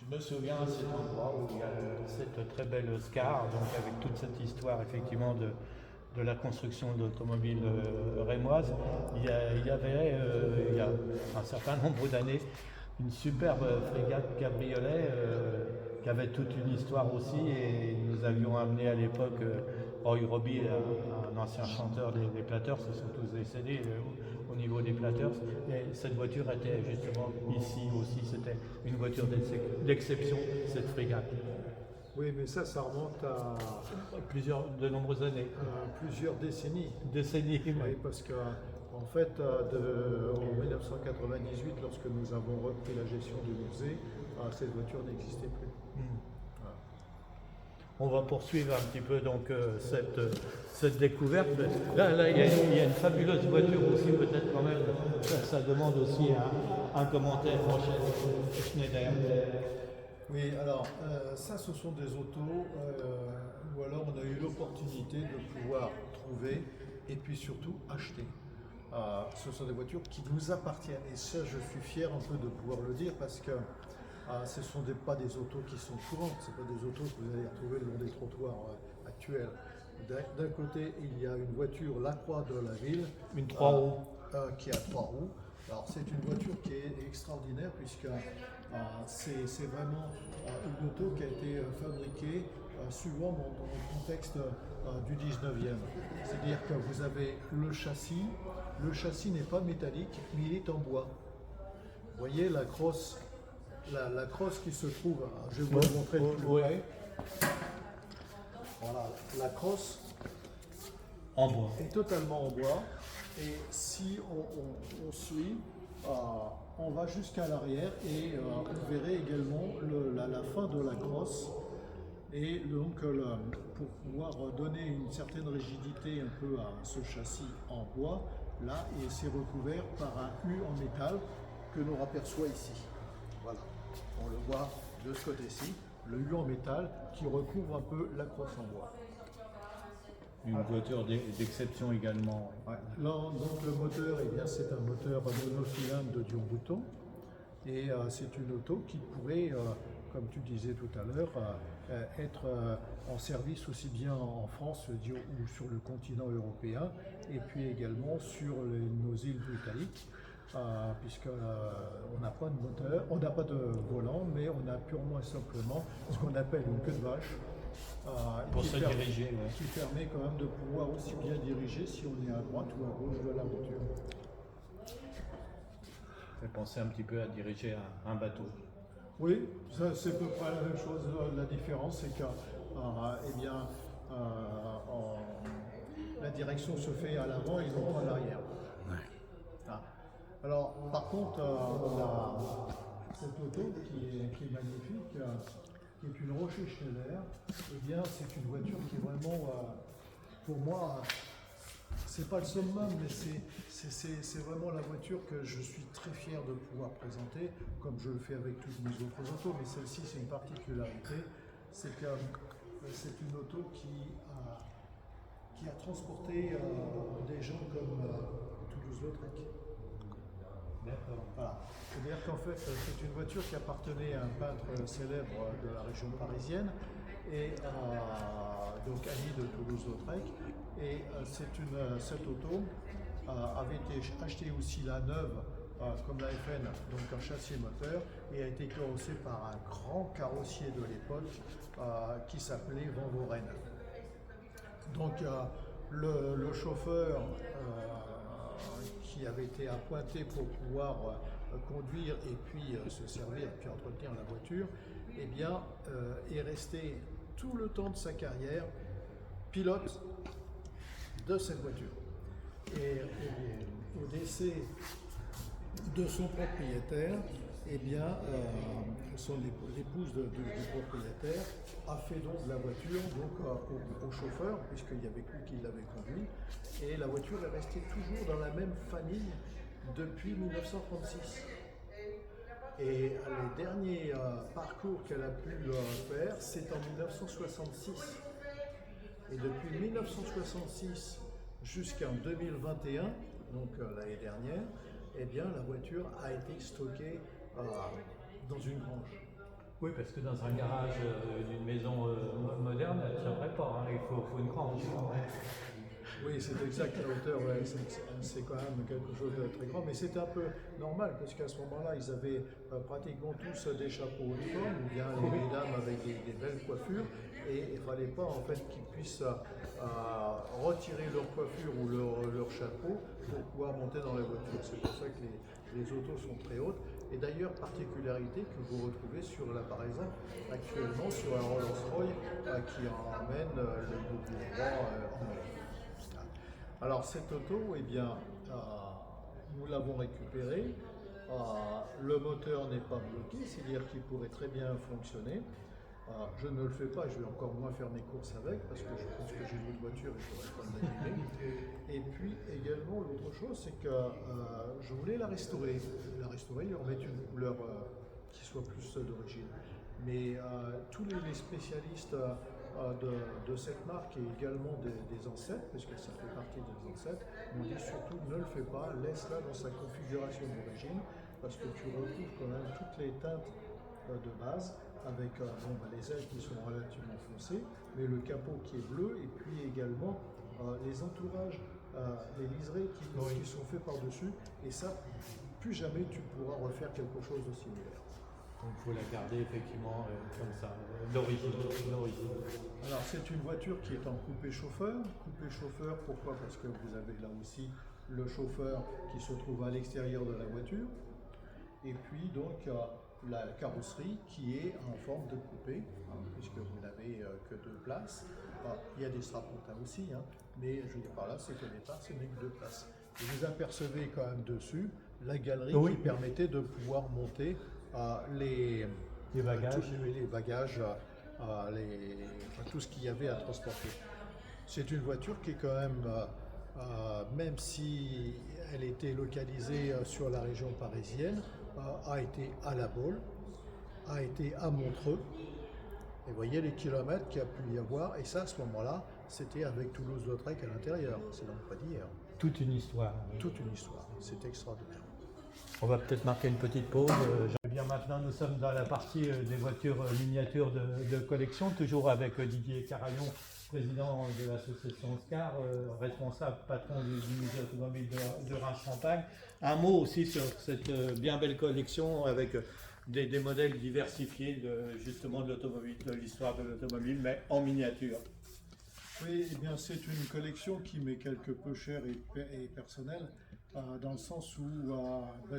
Je me souviens à cet endroit où il y a cette très belle SCAR, donc avec toute cette histoire effectivement de la construction d'automobiles rémoises. Il y avait, il y a un certain nombre d'années, une superbe frégate cabriolet qui avait toute une histoire aussi, et nous avions amené à l'époque Roy Robbie, un ancien chanteur des Platters, ce sont tous décédés au niveau des Platters, et cette voiture était justement ici aussi, c'était une voiture d'exception, cette frégate. Oui, mais ça remonte à De nombreuses années. Plusieurs décennies. Oui. Parce que en fait, en 1998, lorsque nous avons repris la gestion du musée, cette voiture n'existait plus. Voilà. On va poursuivre un petit peu donc cette découverte. Là, il y a une fabuleuse voiture aussi, peut-être quand même. Ça demande aussi un commentaire, Schneider. Oui, alors ça, ce sont des autos où alors on a eu l'opportunité de pouvoir trouver et puis surtout acheter. Ce sont des voitures qui nous appartiennent et ça, je suis fier un peu de pouvoir le dire parce que ce ne sont pas des autos qui sont courantes, ce ne sont pas des autos que vous allez retrouver le long des trottoirs actuels. D'un côté, il y a une voiture Lacroix de la ville, une 3 roues, qui a 3 roues. Alors c'est une voiture qui est extraordinaire puisque c'est vraiment une auto qui a été fabriquée souvent dans le contexte du 19e. C'est-à-dire que vous avez le châssis n'est pas métallique mais il est en bois. Vous voyez la crosse qui se trouve, je vais vous la montrer de plus près. Voilà, la crosse en bois. est totalement en bois. Et si on suit, on va jusqu'à l'arrière et vous verrez également la fin de la crosse. Et donc pour pouvoir donner une certaine rigidité un peu à ce châssis en bois, là, et c'est recouvert par un U en métal que l'on aperçoit ici. Voilà. On le voit de ce côté-ci, le hull en métal qui recouvre un peu la crosse en bois. Une voiture d'exception également. Ouais. Là, donc le moteur, eh bien, c'est un moteur monocylindre de Dion-Bouton. Et c'est une auto qui pourrait, comme tu disais tout à l'heure, être en service aussi bien en France ou sur le continent européen, et puis également sur nos îles britanniques, puisqu'on n'a pas de moteur, on n'a pas de volant, mais on a purement et simplement ce qu'on appelle une queue de vache. Pour se diriger, ouais. Qui permet quand même de pouvoir aussi bien diriger si on est à droite ou à gauche de la voiture. Ça fait penser un petit peu à diriger un bateau. Oui, c'est à peu près la même chose. La différence, c'est que la direction se fait à l'avant et non à l'arrière. Ouais. Ah. Alors, par contre, on a cette auto qui est magnifique, qui est une Rocher Schneider. Eh bien, c'est une voiture qui est vraiment, pour moi, c'est pas le summum, mais c'est vraiment la voiture que je suis très fier de pouvoir présenter, comme je le fais avec toutes mes autres autos. Mais celle-ci, c'est une particularité, c'est que c'est une auto qui a transporté des gens comme Toulouse-Lautrec. D'accord. Voilà. C'est-à-dire qu'en fait, c'est une voiture qui appartenait à un peintre célèbre de la région parisienne, et donc ami de Toulouse-Lautrec. Et cette auto avait été achetée aussi la neuve, comme la FN, donc un châssis moteur, et a été carrossée par un grand carrossier de l'époque qui s'appelait Van Voren. Donc le chauffeur qui avait été appointé pour pouvoir conduire et puis se servir et puis entretenir la voiture, eh bien, est resté tout le temps de sa carrière pilote de cette voiture. Et au décès de son propriétaire, eh bien, l'épouse du propriétaire a fait donc la voiture au chauffeur, puisqu'il n'y avait que lui qui l'avait conduit, et la voiture est restée toujours dans la même famille depuis 1936. Et les derniers parcours qu'elle a pu faire, c'est en 1966. Et depuis 1966 jusqu'en 2021, donc l'année dernière, eh bien, la voiture a été stockée dans une grange. Oui, parce que dans un garage d'une maison moderne, elle ne tiendrait pas, hein. Il faut une grange. Oui, c'est exact, la hauteur, ouais, c'est quand même quelque chose de très grand, mais c'était un peu normal, parce qu'à ce moment-là, ils avaient pratiquement tous des chapeaux de forme, ou bien les mesdames avec des belles coiffures, et il ne fallait pas en fait qu'ils puissent retirer leur coiffure ou leur chapeau pour pouvoir monter dans la voiture. C'est pour ça que les autos sont très hautes. Et d'ailleurs, particularité que vous retrouvez sur là, par exemple, actuellement sur un Rolls-Royce qui emmène le gouvernement en Europe. Alors cette auto, eh bien, nous l'avons récupérée. Le moteur n'est pas bloqué, c'est-à-dire qu'il pourrait très bien fonctionner. Je ne le fais pas, je vais encore moins faire mes courses avec, parce que je pense que j'ai une autre voiture et je ne pourrais pas l'abîmer. Et puis également, l'autre chose, c'est que je voulais la restaurer, lui remettre une couleur qui soit plus d'origine. Mais tous les spécialistes de cette marque et également des ancêtres, puisque ça fait partie des ancêtres, m'ont dit surtout ne le fais pas, laisse-la dans sa configuration d'origine, parce que tu retrouves quand même toutes les teintes de base, avec les ailes qui sont relativement foncées, mais le capot qui est bleu, et puis également les entourages, les liserés qui sont faits par-dessus, et ça, plus jamais tu pourras refaire quelque chose de similaire. Donc il faut la garder effectivement comme ça, d'origine. Alors c'est une voiture qui est en coupé chauffeur. Coupé chauffeur, pourquoi? Parce que vous avez là aussi le chauffeur qui se trouve à l'extérieur de la voiture. Et puis donc la carrosserie qui est en forme de coupé, puisque vous n'avez que 2 places. Il y a des strapontins aussi, mais je veux dire par là, c'est qu'au départ, ce n'est que 2 places. Et vous apercevez quand même dessus la galerie qui permettait de pouvoir monter les bagages, tout ce qu'il y avait à transporter. C'est une voiture qui est quand même, même si elle était localisée sur la région parisienne, a été à la Baule. a été à Montreux. Et vous voyez les kilomètres qu'il y a pu y avoir. Et ça, à ce moment-là, c'était avec Toulouse-Lautrec à l'intérieur. C'est donc pas d'hier. Toute une histoire. Toute une histoire. C'est extraordinaire. On va peut-être marquer une petite pause. Bien maintenant, nous sommes dans la partie des voitures miniatures de collection, toujours avec Didier Carayon, président de l'association SCAR, responsable patron du musée automobile de Reims-Champagne. Un mot aussi sur cette bien belle collection avec des modèles diversifiés justement de l'automobile, de l'histoire de l'automobile, mais en miniature. Oui, eh bien, c'est une collection qui m'est quelque peu chère et personnelle, dans le sens où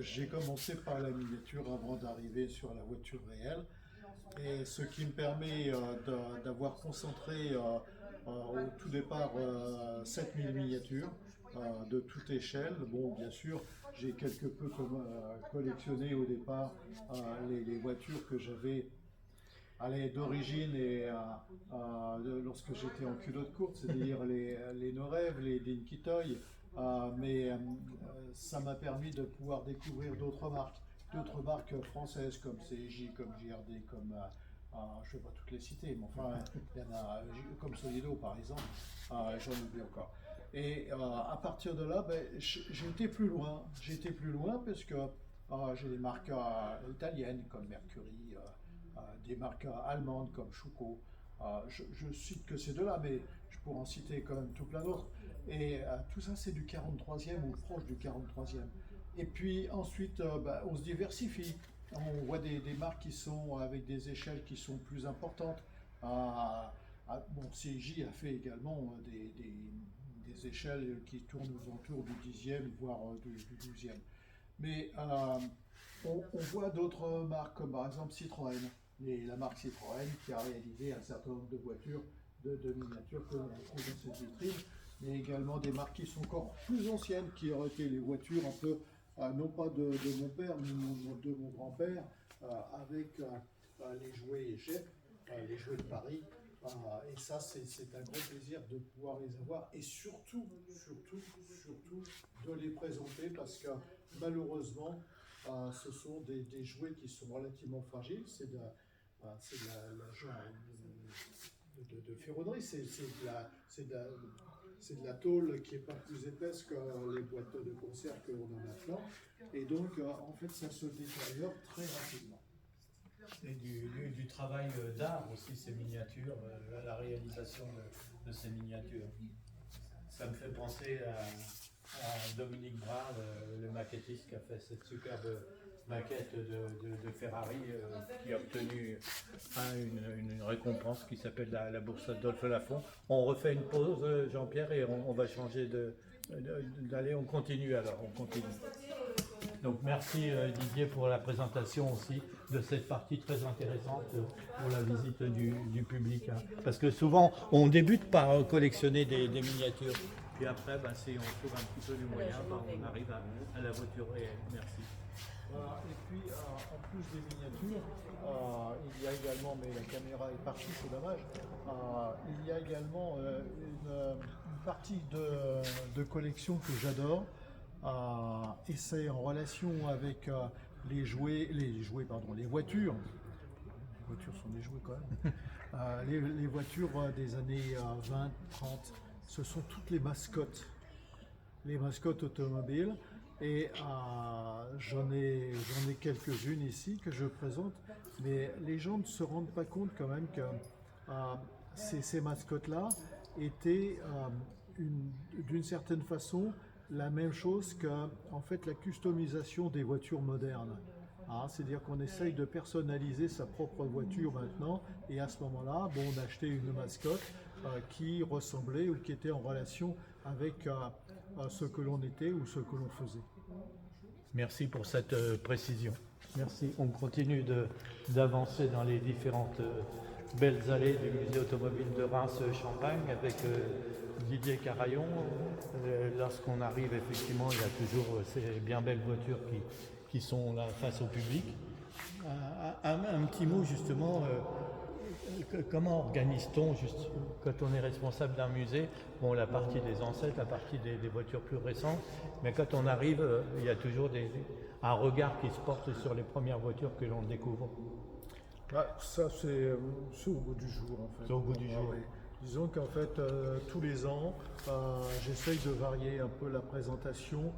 j'ai commencé par la miniature avant d'arriver sur la voiture réelle. Et ce qui me permet d'avoir concentré au tout départ 7000 miniatures de toute échelle. Bon, bien sûr, j'ai quelque peu collectionné au départ les voitures que j'avais d'origine et lorsque j'étais en culotte courte, c'est-à-dire les Norev, les Dinky Toy, mais ça m'a permis de pouvoir découvrir d'autres marques françaises comme CJ, comme JRD, comme je ne vais pas toutes les citer, mais enfin il y en a comme Solido par exemple, j'en oublie encore. Et à partir de là, j'ai été plus loin. Parce que j'ai des marques italiennes comme Mercury, des marques allemandes comme Schuko. Je cite que ces deux-là, mais je pourrais en citer quand même tout plein d'autres. Et tout ça, c'est du 43e ou proche du 43e. Et puis ensuite, on se diversifie. On voit des marques qui sont avec des échelles qui sont plus importantes. CJ a fait également des échelles qui tournent aux alentours du 10e, voire du 12e. Mais on voit d'autres marques, comme par exemple Citroën. La marque Citroën qui a réalisé un certain nombre de voitures de miniatures que l'on retrouve dans cette vitrine, mais également des marques qui sont encore plus anciennes, qui auraient été les voitures un peu, non pas de mon père, mais de mon grand-père, avec les jouets Jep, les jouets de Paris. Et ça, c'est un grand plaisir de pouvoir les avoir et surtout de les présenter parce que malheureusement, ce sont des jouets qui sont relativement fragiles. C'est de la genre de ferronnerie, c'est de la tôle qui n'est pas plus épaisse que les boîtes de conserve que l'on a maintenant. Et donc, en fait, ça se détériore très rapidement. Et du travail d'art aussi, ces miniatures, la réalisation de ces miniatures. Ça me fait penser à Dominique Brun, le maquettiste qui a fait cette superbe maquette de Ferrari, qui a obtenu une récompense qui s'appelle la bourse Adolphe Lafont. On refait une pause, Jean-Pierre, et on va changer d'aller, on continue alors, on continue. Donc merci Didier pour la présentation aussi de cette partie très intéressante pour la visite du public. Hein. Parce que souvent on débute par collectionner des miniatures, puis après si on trouve un petit peu du moyen, on arrive à la voiture réelle. Merci. Voilà. Et puis en plus des miniatures, il y a également, mais la caméra est partie, c'est dommage, il y a également une partie de collection que j'adore. Et c'est en relation avec les voitures. Les voitures sont des jouets quand même. Les voitures des années 20, 30, ce sont toutes les mascottes automobiles. Et j'en ai quelques-unes ici que je présente, mais les gens ne se rendent pas compte quand même que ces mascottes-là étaient d'une certaine façon la même chose que en fait, la customisation des voitures modernes. C'est-à-dire qu'on essaye de personnaliser sa propre voiture maintenant, et à ce moment-là, on achetait une mascotte qui ressemblait ou qui était en relation avec ce que l'on était ou ce que l'on faisait. Merci pour cette précision. Merci. On continue d'avancer dans les différentes belles allées du musée automobile de Reims-Champagne avec Didier Carayon. Lorsqu'on arrive, effectivement, il y a toujours ces bien belles voitures qui sont là face au public. Un petit mot justement, comment organise-t-on quand on est responsable d'un musée, la partie des ancêtres, la partie des voitures plus récentes, mais quand on arrive, il y a toujours un regard qui se porte sur les premières voitures que l'on découvre. Ça, c'est au bout du jour, en fait. C'est au bout du jour. Oui. Disons qu'en fait, tous les ans, j'essaye de varier un peu la présentation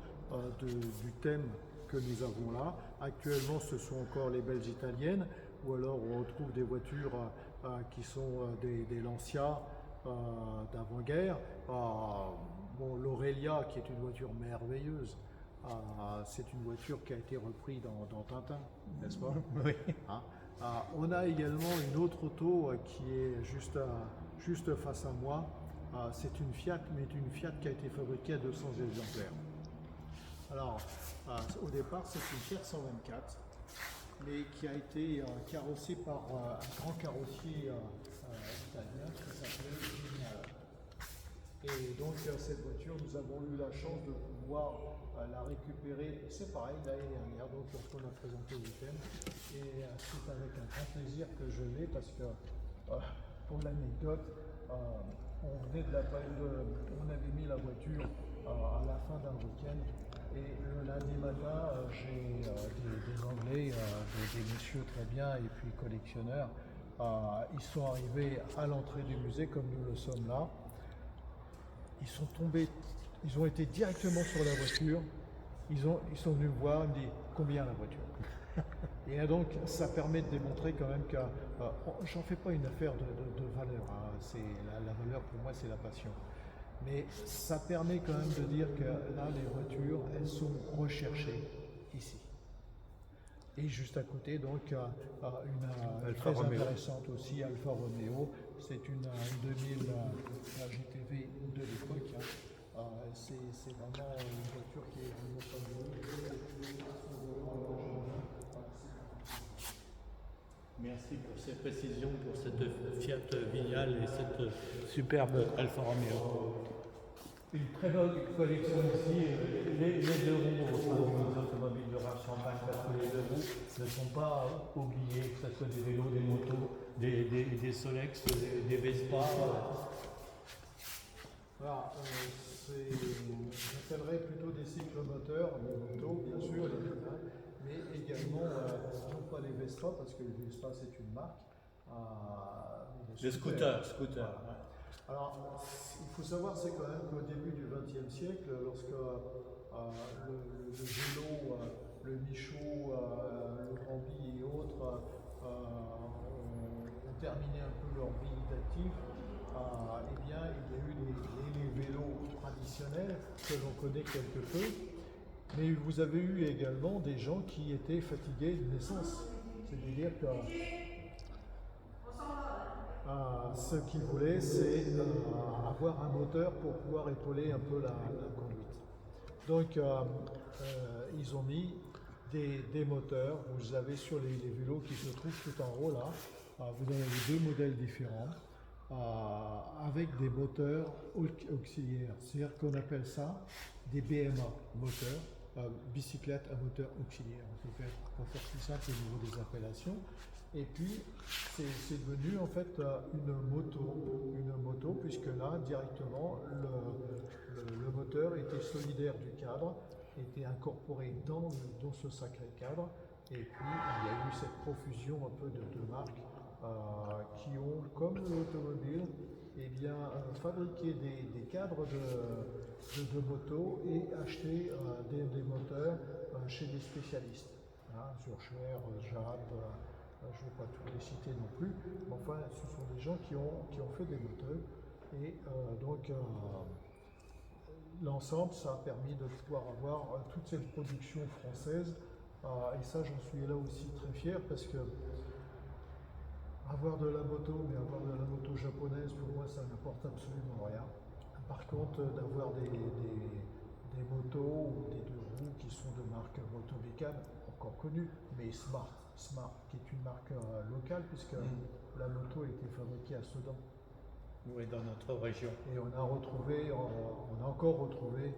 du thème que nous avons là. Actuellement, ce sont encore les Belges italiennes, ou alors on retrouve des voitures qui sont des Lancia d'avant-guerre. Bon, l'Aurelia, qui est une voiture merveilleuse, c'est une voiture qui a été reprise dans Tintin, n'est-ce pas? Oui. Hein. On a également une autre auto qui est juste face à moi. C'est une Fiat, mais une Fiat qui a été fabriquée à 200 exemplaires. Alors, au départ, c'est une Fiat 124, mais qui a été carrossée par un grand carrossier italien qui s'appelait Genial. Et donc, cette voiture, nous avons eu la chance de pouvoir la récupérer, c'est pareil, l'année dernière, donc lorsqu'on a présenté le thème. Et c'est avec un grand plaisir que je l'ai, parce que, pour l'anecdote, on avait mis la voiture à la fin d'un week-end, et le lundi matin, j'ai des Anglais, des messieurs très bien, et puis collectionneurs, ils sont arrivés à l'entrée du musée, comme nous le sommes là. Ils ont été directement sur la voiture, ils sont venus me voir, ils me disent combien la voiture. Et donc ça permet de démontrer quand même que j'en fais pas une affaire de valeur, hein. La valeur pour moi c'est la passion. Mais ça permet quand même de dire que là les voitures elles sont recherchées ici. Et juste à côté donc une très intéressante aussi, Alfa Romeo, c'est une 2000 GTV de l'époque. C'est vraiment une voiture qui est vraiment fabuleuse. Merci pour ces précisions, pour cette Fiat Vignale et cette superbe Alfa Romeo. Une très bonne collection ici, les deux roues au sein du musée automobile de Reims-Champagne, parce que les deux roues ne sont pas oubliés, que ce soit des vélos, des motos, des Solex, des Vespa. Alors, j'appellerais plutôt des cyclomoteurs, les motos bien sûr, les pédales, mais également, non pas les Vespa, parce que les Vespa c'est une marque. Les scooters. Voilà. Alors, il faut savoir, c'est quand même qu'au début du XXe siècle, lorsque le vélo, le Michaud, le Grand-Bi et autres ont terminé un peu leur vie d'actif, eh bien, il y a eu les vélos traditionnels que l'on connaît quelque peu, mais vous avez eu également des gens qui étaient fatigués de naissance. C'est-à-dire que ce qu'ils voulaient, c'est avoir un moteur pour pouvoir épauler un peu la conduite. Donc, ils ont mis des moteurs. Vous avez sur les vélos qui se trouvent tout en haut là, vous en avez deux modèles différents avec des moteurs auxiliaires. C'est-à-dire qu'on appelle ça des BMA, moteurs, bicyclette à moteur auxiliaire. On peut faire plus simple au niveau des appellations. Et puis, c'est devenu en fait une moto, puisque là, directement, le moteur était solidaire du cadre, était incorporé dans ce sacré cadre, et puis il y a eu cette profusion un peu de marques qui ont, comme l'automobile, eh bien, fabriqué des cadres de moto et acheté des moteurs chez des spécialistes, Zurcher, Jab, je ne vais pas tous les citer non plus, mais enfin ce sont des gens qui ont fait des moteurs, et donc l'ensemble ça a permis de pouvoir avoir toute cette production française, et ça j'en suis là aussi très fier, parce que avoir de la moto, mais avoir de la moto japonaise, pour moi ça n'apporte absolument rien. Par contre, d'avoir des motos ou des deux roues qui sont de marque Moto Bécane, encore connues, mais Smart, qui est une marque locale, puisque la moto a été fabriquée à Sedan. Oui, dans notre région. Et on a encore retrouvé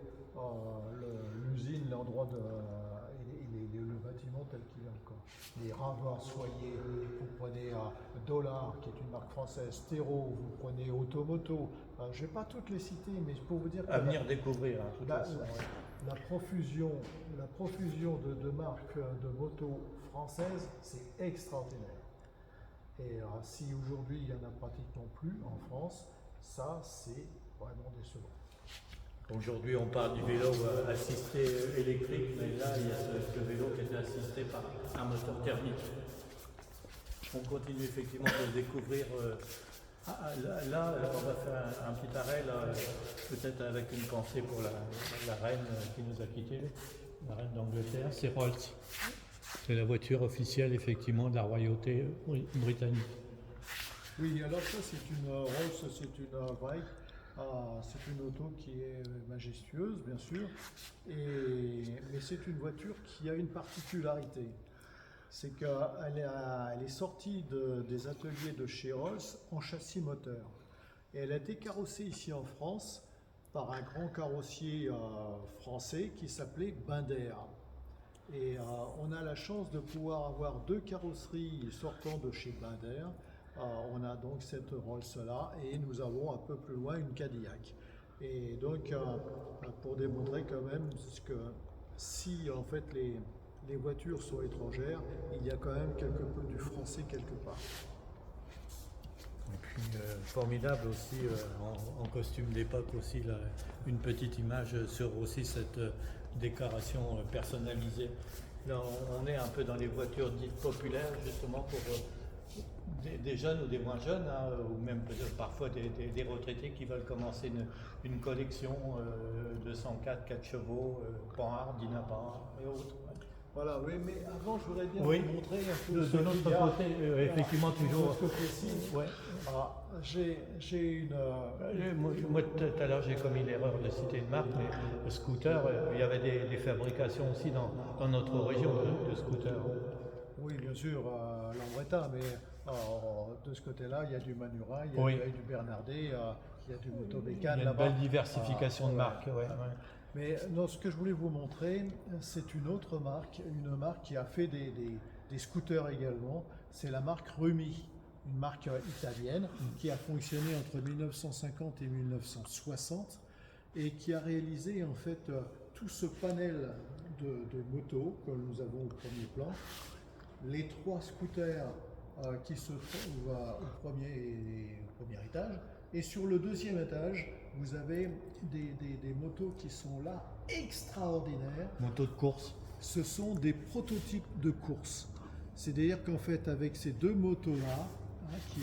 l'usine, l'endroit et le bâtiment tel qu'il est encore. Les ravoirs soyez, vous prenez Dollar, qui est une marque française, Stéro, vous prenez Automoto. Je ne vais pas toutes les citer, mais pour vous dire que à venir découvrir, hein, toute façon. La profusion de marques de motos françaises, c'est extraordinaire. Et si aujourd'hui il n'y en a pratiquement plus en France, ça c'est vraiment décevant. Aujourd'hui, on parle du vélo assisté électrique, mais là, il y a ce vélo qui est assisté par un moteur thermique. On continue effectivement de le découvrir. Là, on va faire un petit arrêt, là, peut-être avec une pensée pour la reine qui nous a quittés, la reine d'Angleterre. C'est Rolls. C'est la voiture officielle, effectivement, de la royauté britannique. Oui, alors ça c'est une Rolls, c'est une Bike. C'est une auto qui est majestueuse, bien sûr, mais c'est une voiture qui a une particularité. C'est qu'elle est sortie des ateliers de chez Rolls en châssis moteur. Et elle a été carrossée ici en France par un grand carrossier français qui s'appelait Binder. Et on a la chance de pouvoir avoir deux carrosseries sortant de chez Binder. On a donc cette Rolls-là et nous avons un peu plus loin une Cadillac. Et donc, pour démontrer quand même que si en fait les voitures sont étrangères, il y a quand même quelque peu du français quelque part. Et puis, formidable aussi, en costume d'époque aussi, là, une petite image sur aussi cette décoration personnalisée. Là, on est un peu dans les voitures dites populaires, justement pour des jeunes ou des moins jeunes, hein, ou même parfois des retraités qui veulent commencer une collection de 104, 4 chevaux, Panhard, Dyna-Panhard et autres. Ouais. Voilà, oui, mais avant, je voudrais bien Oui. vous montrer un peu De notre côté, effectivement, toujours. De ce côté-ci. Ouais. J'ai une. Moi, tout à l'heure, j'ai commis l'erreur de citer une marque, mais le scooter, il y avait des fabrications aussi dans notre région de scooters. Oui, bien sûr, Lambretta, mais de ce côté-là, il y a du Manura, il y a Oui. du Bernardet, il y a du Motobécane Il y a une là-bas. belle diversification de marques. Ouais. Mais non, ce que je voulais vous montrer, c'est une autre marque, une marque qui a fait des scooters également. C'est la marque Rumi, une marque italienne qui a fonctionné entre 1950 et 1960 et qui a réalisé en fait tout ce panel de motos que nous avons au premier plan. Les trois scooters qui se trouvent au premier étage. Et sur le deuxième étage, vous avez des motos qui sont là extraordinaires. Moto de course. Ce sont des prototypes de course. C'est-à-dire qu'en fait, avec ces deux motos-là, qui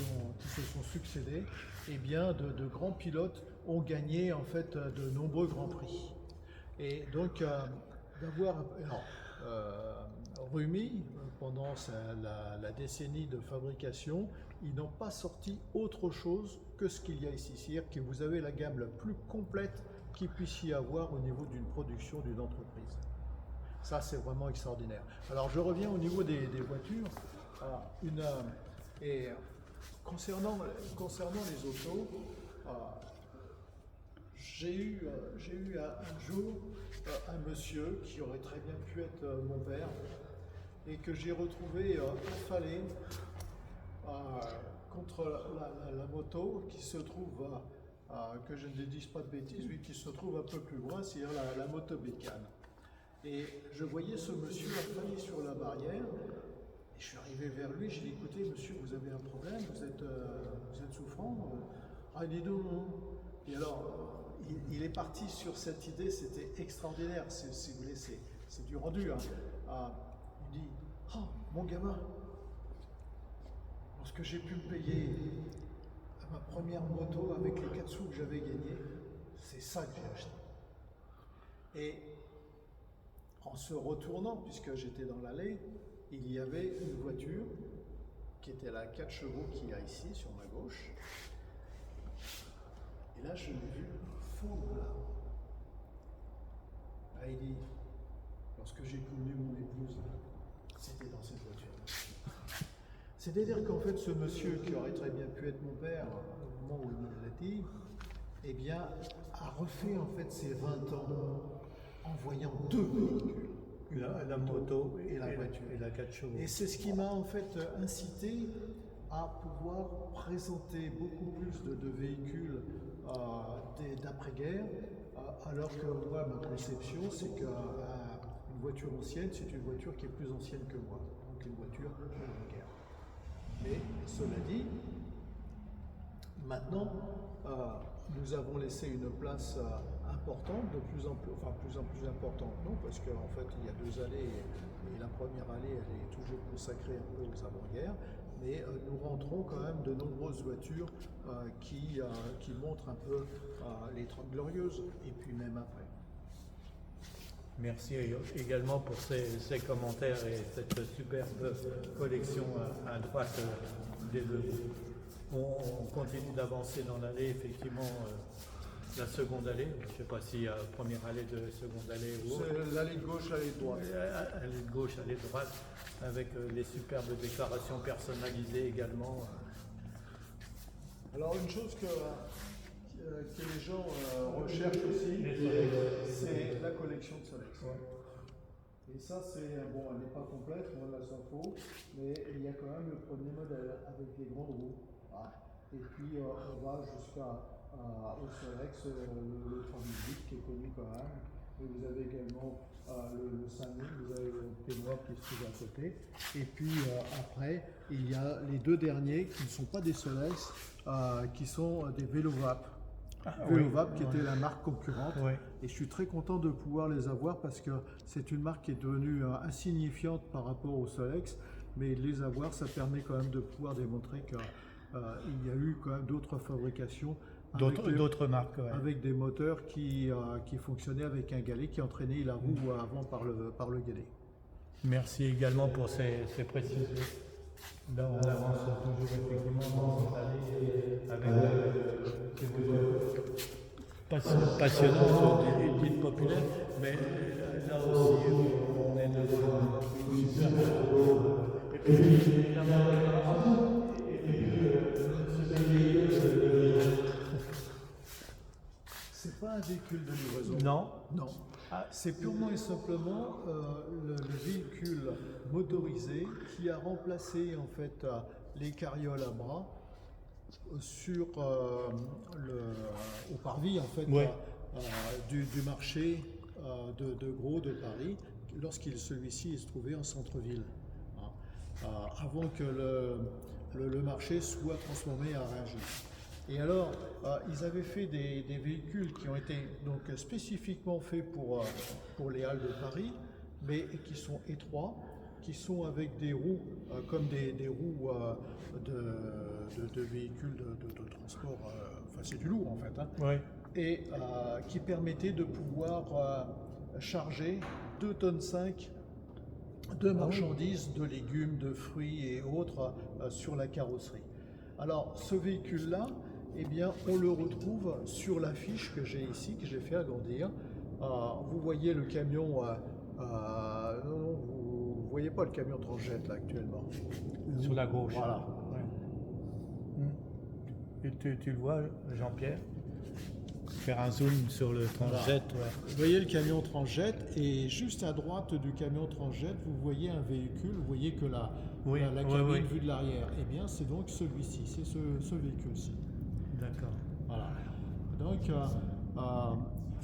se sont succédés, eh bien, de grands pilotes ont gagné en fait de nombreux grands prix. Et donc, d'avoir Rumi, pendant la décennie de fabrication, ils n'ont pas sorti autre chose que ce qu'il y a ici. C'est-à-dire que vous avez la gamme la plus complète qu'il puisse y avoir au niveau d'une production d'une entreprise. Ça, c'est vraiment extraordinaire. Alors, je reviens au niveau des voitures. Et concernant les autos, j'ai eu un jour un monsieur qui aurait très bien pu être mon père et que j'ai retrouvé affalé contre la moto qui se trouve, que je ne dise pas de bêtises, oui, qui se trouve un peu plus loin, c'est-à-dire la Motobécane. Et je voyais ce monsieur affalé sur la barrière. Et je suis arrivé vers lui, j'ai dit, écoutez, monsieur, vous avez un problème, vous êtes souffrant? Ah, il dit non. Et alors, il est parti sur cette idée, c'était extraordinaire, si vous voulez, c'est du rendu. Il dit, oh, mon gamin, lorsque j'ai pu me payer ma première moto avec les 4 sous que j'avais gagnés, c'est ça que j'ai acheté. Et en se retournant, puisque j'étais dans l'allée, il y avait une voiture qui était la 4 chevaux qu'il y a ici, sur ma gauche. Et là, je l'ai vu fondre là. Là, il dit, lorsque j'ai connu mon épouse, c'était dans cette voiture. C'est-à-dire qu'en fait, ce monsieur, qui aurait très bien pu être mon père au moment où il me l'a dit, eh bien, a refait en fait ses 20 ans en voyant deux véhicules. La moto et la voiture. Et la 4 chevaux. Et c'est ce qui m'a en fait incité à pouvoir présenter beaucoup plus de véhicules d'après-guerre, alors que moi, ma conception, c'est qu'une voiture ancienne, c'est une voiture qui est plus ancienne que moi, donc une voiture de guerre. Mais cela dit, maintenant, nous avons laissé une place importante, de plus en plus importante, non, parce qu'en fait, il y a 2 allées, et la première allée, elle est toujours consacrée un peu aux avant-guerres, mais nous rentrons quand même de nombreuses voitures qui montrent un peu les 30 Glorieuses, et puis même après. Merci également pour ces commentaires et cette superbe collection à droite des deux. On continue d'avancer dans l'allée, effectivement, la seconde allée. Je ne sais pas s'il y a première allée, seconde allée ou autre. C'est l'allée de gauche, allée de droite. Allée de gauche, allée de droite, avec les superbes déclarations personnalisées également. Alors une chose que les gens recherchent aussi, c'est la collection de Solex. Et ça, bon, elle n'est pas complète, loin de la Sanfo, mais il y a quand même le premier modèle avec les grandes roues. Voilà. Et puis on va au Solex, le 3008 qui est connu quand même. Et vous avez également le 5000, vous avez le Pénoir qui se trouve à côté. Et puis après, il y a les 2 derniers qui ne sont pas des Solex, qui sont des Velovap. Velovap qui était la marque concurrente. Oui. Et je suis très content de pouvoir les avoir parce que c'est une marque qui est devenue insignifiante par rapport au Solex. Mais de les avoir, ça permet quand même de pouvoir démontrer qu'il y a eu quand même d'autres fabrications. D'autres marques, ouais. Avec des moteurs qui fonctionnaient avec un galet qui entraînait la roue avant par le galet. Merci également pour ces précisions. Là, on avance toujours effectivement dans cette allée avec ces voitures passionnantes et dites populaires, mais là aussi, on est devant une super et puis c'est pas un véhicule de livraison. Non. Non. C'est purement et simplement le véhicule motorisé qui a remplacé en fait les carrioles à bras au parvis en fait Ouais. du marché de Gros de Paris lorsqu'il celui-ci se trouvait en centre-ville. Avant que le marché soit transformé à Rungis. Et alors, ils avaient fait des véhicules qui ont été donc spécifiquement faits pour les halles de Paris, mais qui sont étroits, qui sont avec des roues comme des roues de véhicules de transport, enfin c'est du lourd en fait, hein, Ouais. et qui permettaient de pouvoir charger 2,5 tonnes de marchandises, de légumes, de fruits et autres sur la carrosserie. Alors ce véhicule-là, eh bien, on le retrouve sur l'affiche que j'ai ici, que j'ai fait agrandir. Vous voyez le camion, non, vous voyez pas le camion transjet là actuellement. Sur la gauche. Voilà. Ouais. Et tu le vois, Jean-Pierre, faire un zoom sur le transjet. Voilà. Ouais. Vous voyez le camion transjet et juste à droite du camion transjet, vous voyez un véhicule, vous voyez que la cabine vue de l'arrière. Eh bien, c'est donc celui-ci, c'est ce véhicule-ci. D'accord. Voilà. Donc,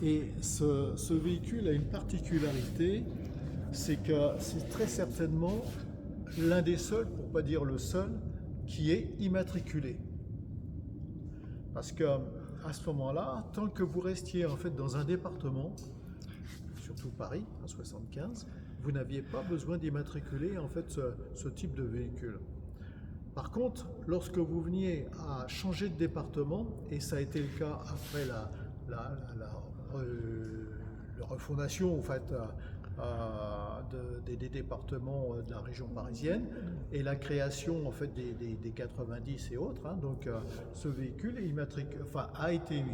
et ce véhicule a une particularité, c'est que c'est très certainement l'un des seuls, pour ne pas dire le seul, qui est immatriculé. Parce que à ce moment-là, tant que vous restiez en fait dans un département, surtout Paris, en 75, vous n'aviez pas besoin d'immatriculer en fait ce type de véhicule. Par contre, lorsque vous veniez à changer de département, et ça a été le cas après la refondation en fait, des départements de la région parisienne et la création en fait des 90 et autres, hein, donc ce véhicule a été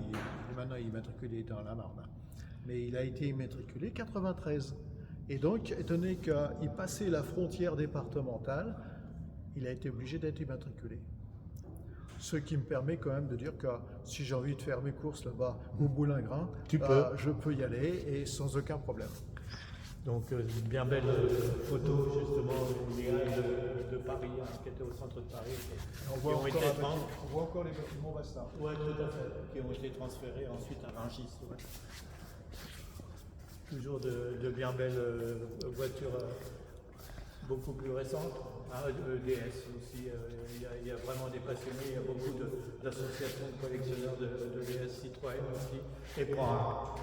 maintenant immatriculé dans la Marne, mais il a été immatriculé 93. Et donc, étant donné qu'il passait la frontière départementale, il a été obligé d'être immatriculé. Ce qui me permet quand même de dire que si j'ai envie de faire mes courses là-bas au Boulingrin, je peux y aller et sans aucun problème. Donc, une bien belle photo justement des halles de Paris, hein, qui étaient au centre de Paris. On voit encore les bâtiments Bastard. Oui, tout à fait, qui ont été transférés ensuite à Rungis. Ouais. Toujours de bien belles voitures beaucoup plus récentes. EDS aussi, il y a vraiment des passionnés, il y a beaucoup d'associations de collectionneurs de DS Citroën aussi, et Prora.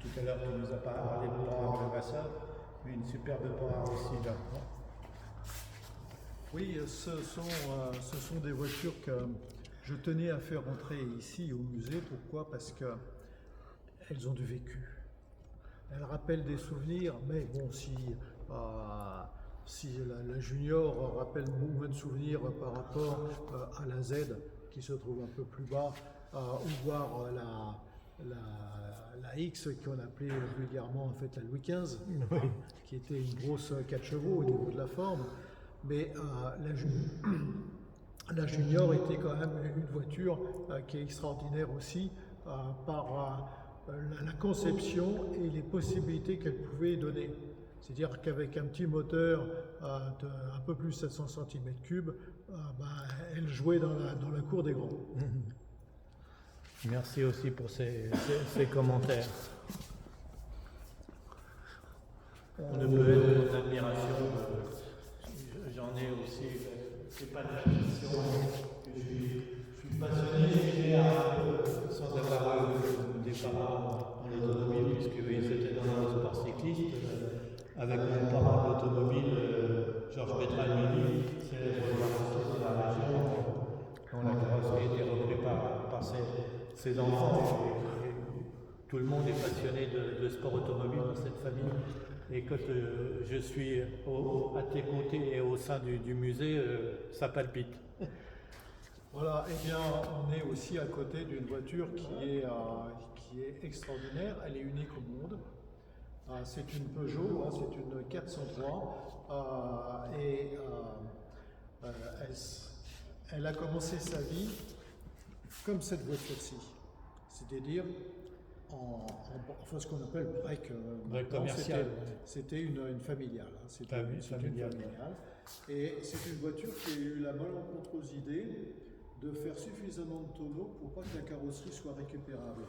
Tout à l'heure, tu nous as parlé de Prora de Vasseur, mais une superbe Prora aussi là. Oui, ce sont des voitures que je tenais à faire entrer ici au musée. Pourquoi? Parce qu'elles ont du vécu. Elles rappellent des souvenirs, mais bon, si la Junior rappelle moins de souvenirs par rapport à la Z qui se trouve un peu plus bas, ou voir la X qu'on appelait vulgairement en fait la Louis XV, qui était une grosse 4 chevaux au niveau de la forme. Mais la Junior était quand même une voiture qui est extraordinaire aussi par la conception et les possibilités qu'elle pouvait donner. C'est-à-dire qu'avec un petit moteur de un peu plus de 700 cm3, elle jouait dans la cour des grands. Merci aussi pour ces commentaires. On ne peut être d'admiration. J'en ai aussi, c'est pas d'admiration, je suis passionné sans avoir des parents en automobile, puisque ils étaient dans le sport cycliste, avec mon parent de l'automobile, Georges Betralmini, célèbre carrossier de la région, dont la carrosserie était reprise par ses enfants. Et tout le monde est passionné de sport automobile dans cette famille. Et quand je suis à tes côtés et au sein du musée, ça palpite. Voilà, et bien on est aussi à côté d'une voiture qui est extraordinaire, elle est unique au monde. C'est une Peugeot, c'est une 403, elle a commencé sa vie comme cette voiture-ci, c'est-à-dire enfin ce qu'on appelle break commercial. C'était une familiale. C'était une familiale. Et c'est une voiture qui a eu la malencontreuse idée de faire suffisamment de tonneaux pour pas que la carrosserie soit récupérable.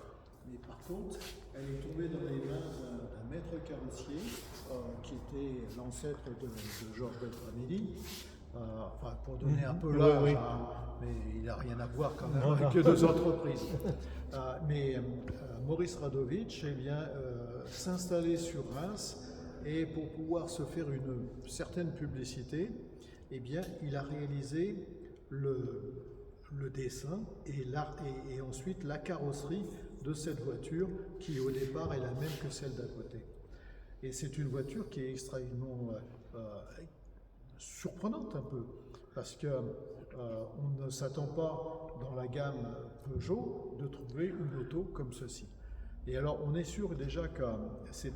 Mais par contre, elle est tombée dans les mains d'un maître carrossier qui était l'ancêtre de Georges Beltramini. Pour donner un peu l'âge, mais il n'a rien à voir quand même avec les deux entreprises. Maurice Radovitch s'installait sur Reims et pour pouvoir se faire une certaine publicité, il a réalisé le dessin et ensuite la carrosserie de cette voiture qui au départ est la même que celle d'à côté. Et c'est une voiture qui est extrêmement surprenante un peu, parce que on ne s'attend pas dans la gamme Peugeot de trouver une auto comme ceci. Et alors on est sûr déjà que c'est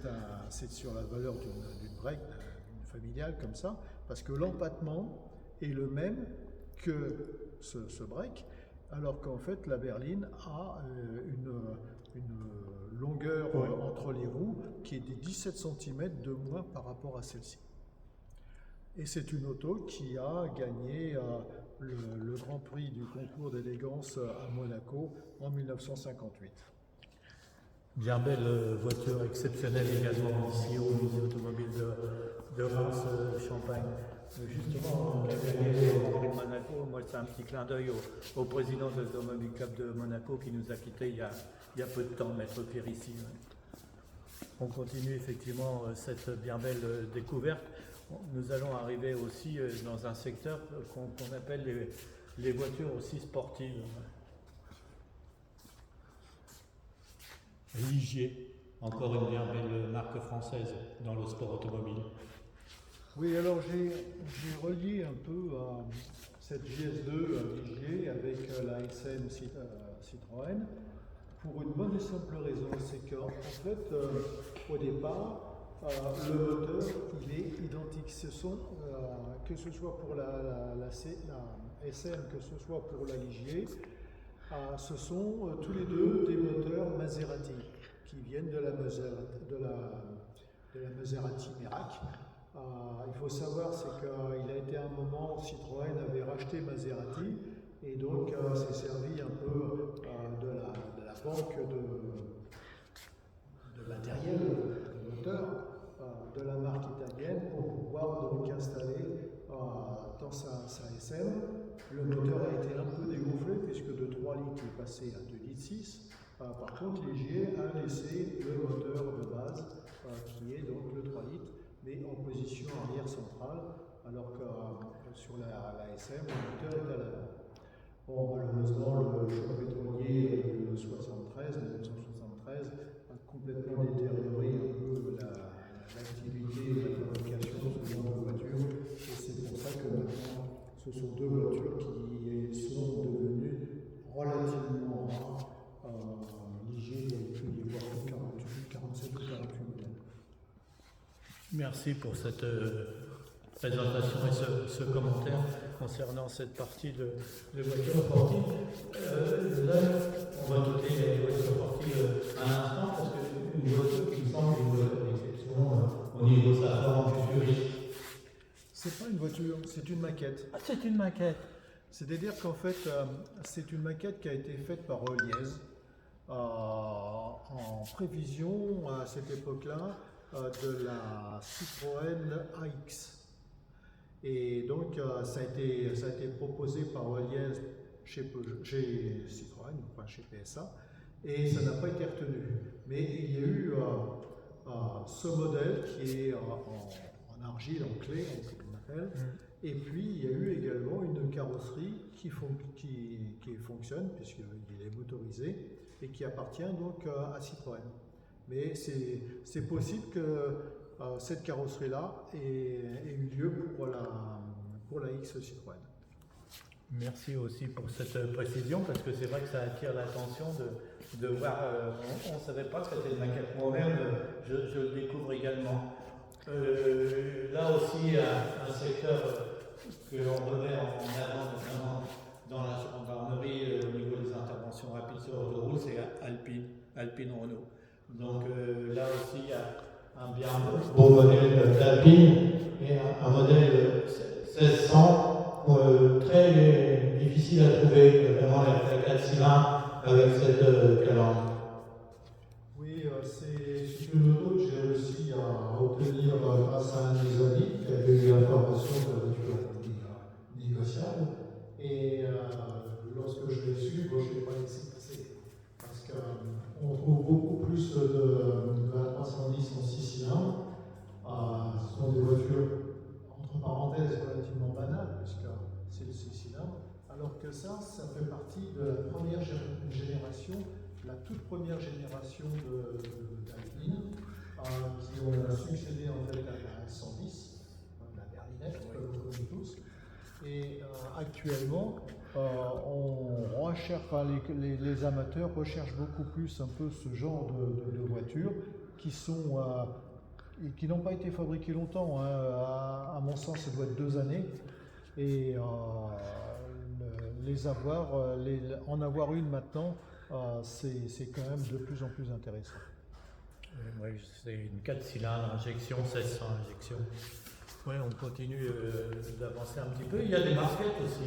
sur la valeur d'une break, d'une familiale comme ça, parce que l'empattement est le même que ce break, alors qu'en fait la berline a une longueur entre les roues qui est de 17 cm de moins par rapport à celle-ci. Et c'est une auto qui a gagné le Grand Prix du concours d'élégance à Monaco en 1958. Bien belle voiture exceptionnelle également ici au musée automobile de Reims, Champagne. Justement, qui a gagné le Grand Prix de Monaco, moi c'est un petit clin d'œil au président de l'Automobile Club de Monaco qui nous a quittés il y a peu de temps, Maître Pierissi. On continue effectivement cette bien belle découverte. Nous allons arriver aussi dans un secteur qu'on appelle les voitures aussi sportives. Ligier, encore une bien belle marque française dans le sport automobile. Oui, alors j'ai relié un peu à cette GS2 Ligier avec la SM Citroën pour une bonne et simple raison, c'est qu'en fait, au départ, le moteur, il est identique. Ce sont, que ce soit pour la SM, que ce soit pour la Ligier, ce sont tous les deux des moteurs Maserati qui viennent de la Maserati Merak. Il faut savoir, c'est qu'il a été un moment, Citroën avait racheté Maserati et donc s'est servi un peu de la banque de matériel, de moteur de la marque italienne pour pouvoir dans sa SM. Le moteur a été un peu dégonflé puisque de 3 litres il est passé à 2 litres 6. Par contre, Ligier a laissé le moteur de base qui est donc le 3 litres, mais en position arrière centrale, alors que sur la SM, le moteur est à l'avant. Bon, malheureusement, le choix pétrolier de 1973 a complètement détérioré un peu l'activité de la fabrication de ce genre de voitures, et c'est pour ça que maintenant, ce sont deux voitures qui sont devenues relativement rares. Ligier, il y a pu y voir 47 ou 48 modèles. Merci pour cette présentation et ce commentaire concernant cette partie de voitures sportives. Là, on va noter les voitures sportives à l'instant, parce qu'une voiture qui me semble une exception au niveau de sa forme futuriste. C'est pas une voiture, c'est une maquette. Ah, c'est une maquette. C'est-à-dire qu'en fait, c'est une maquette qui a été faite par Reliez en prévision à cette époque-là de la Citroën AX. Et donc, ça a été proposé par Reliez chez Citroën, enfin chez PSA, et ça n'a pas été retenu. Mais il y a eu ce modèle qui est en argile, en clé, comme on appelle. Et puis, il y a eu également une carrosserie qui fonctionne, puisqu'il est motorisé, et qui appartient donc à Citroën. Mais c'est possible que cette carrosserie-là ait eu lieu pour la X Citroën. Merci aussi pour cette précision, parce que c'est vrai que ça attire l'attention de voir. On ne savait pas que c'était une maquette. Moi-même, je le découvre également. Là aussi, un secteur que l'on remet en avant, notamment dans la gendarmerie au niveau des interventions rapides sur autoroute, c'est Alpine Renault. Donc là aussi, il y a un bien beau modèle d'Alpine et un modèle 1600 très difficile à trouver, notamment la 4 cylindres avec cette calandre. Oui, c'est une auto que j'ai réussi à obtenir grâce à un de mes amis qui avait eu l'information que la voiture était négociable. Et lorsque je l'ai su, je ne l'ai pas laissé passer. Parce qu'on trouve beaucoup plus de la 310 en 6 cylindres. Ce sont des voitures, entre parenthèses, relativement banales, puisque c'est le 6 cylindres. Alors que ça fait partie de la première génération, la toute première génération d'Alpine, qui ont succédé en fait à la 110, la berlinette, que vous connaissez tous. Et actuellement, on recherche, les amateurs recherchent beaucoup plus un peu ce genre de voitures qui n'ont pas été fabriquées longtemps. À mon sens, ça doit être 2 années. Et en avoir une maintenant, c'est quand même de plus en plus intéressant. Oui, c'est une 4 cylindres, injection, 1600 injection. Oui, on continue d'avancer un petit peu. Il y a des marquettes aussi.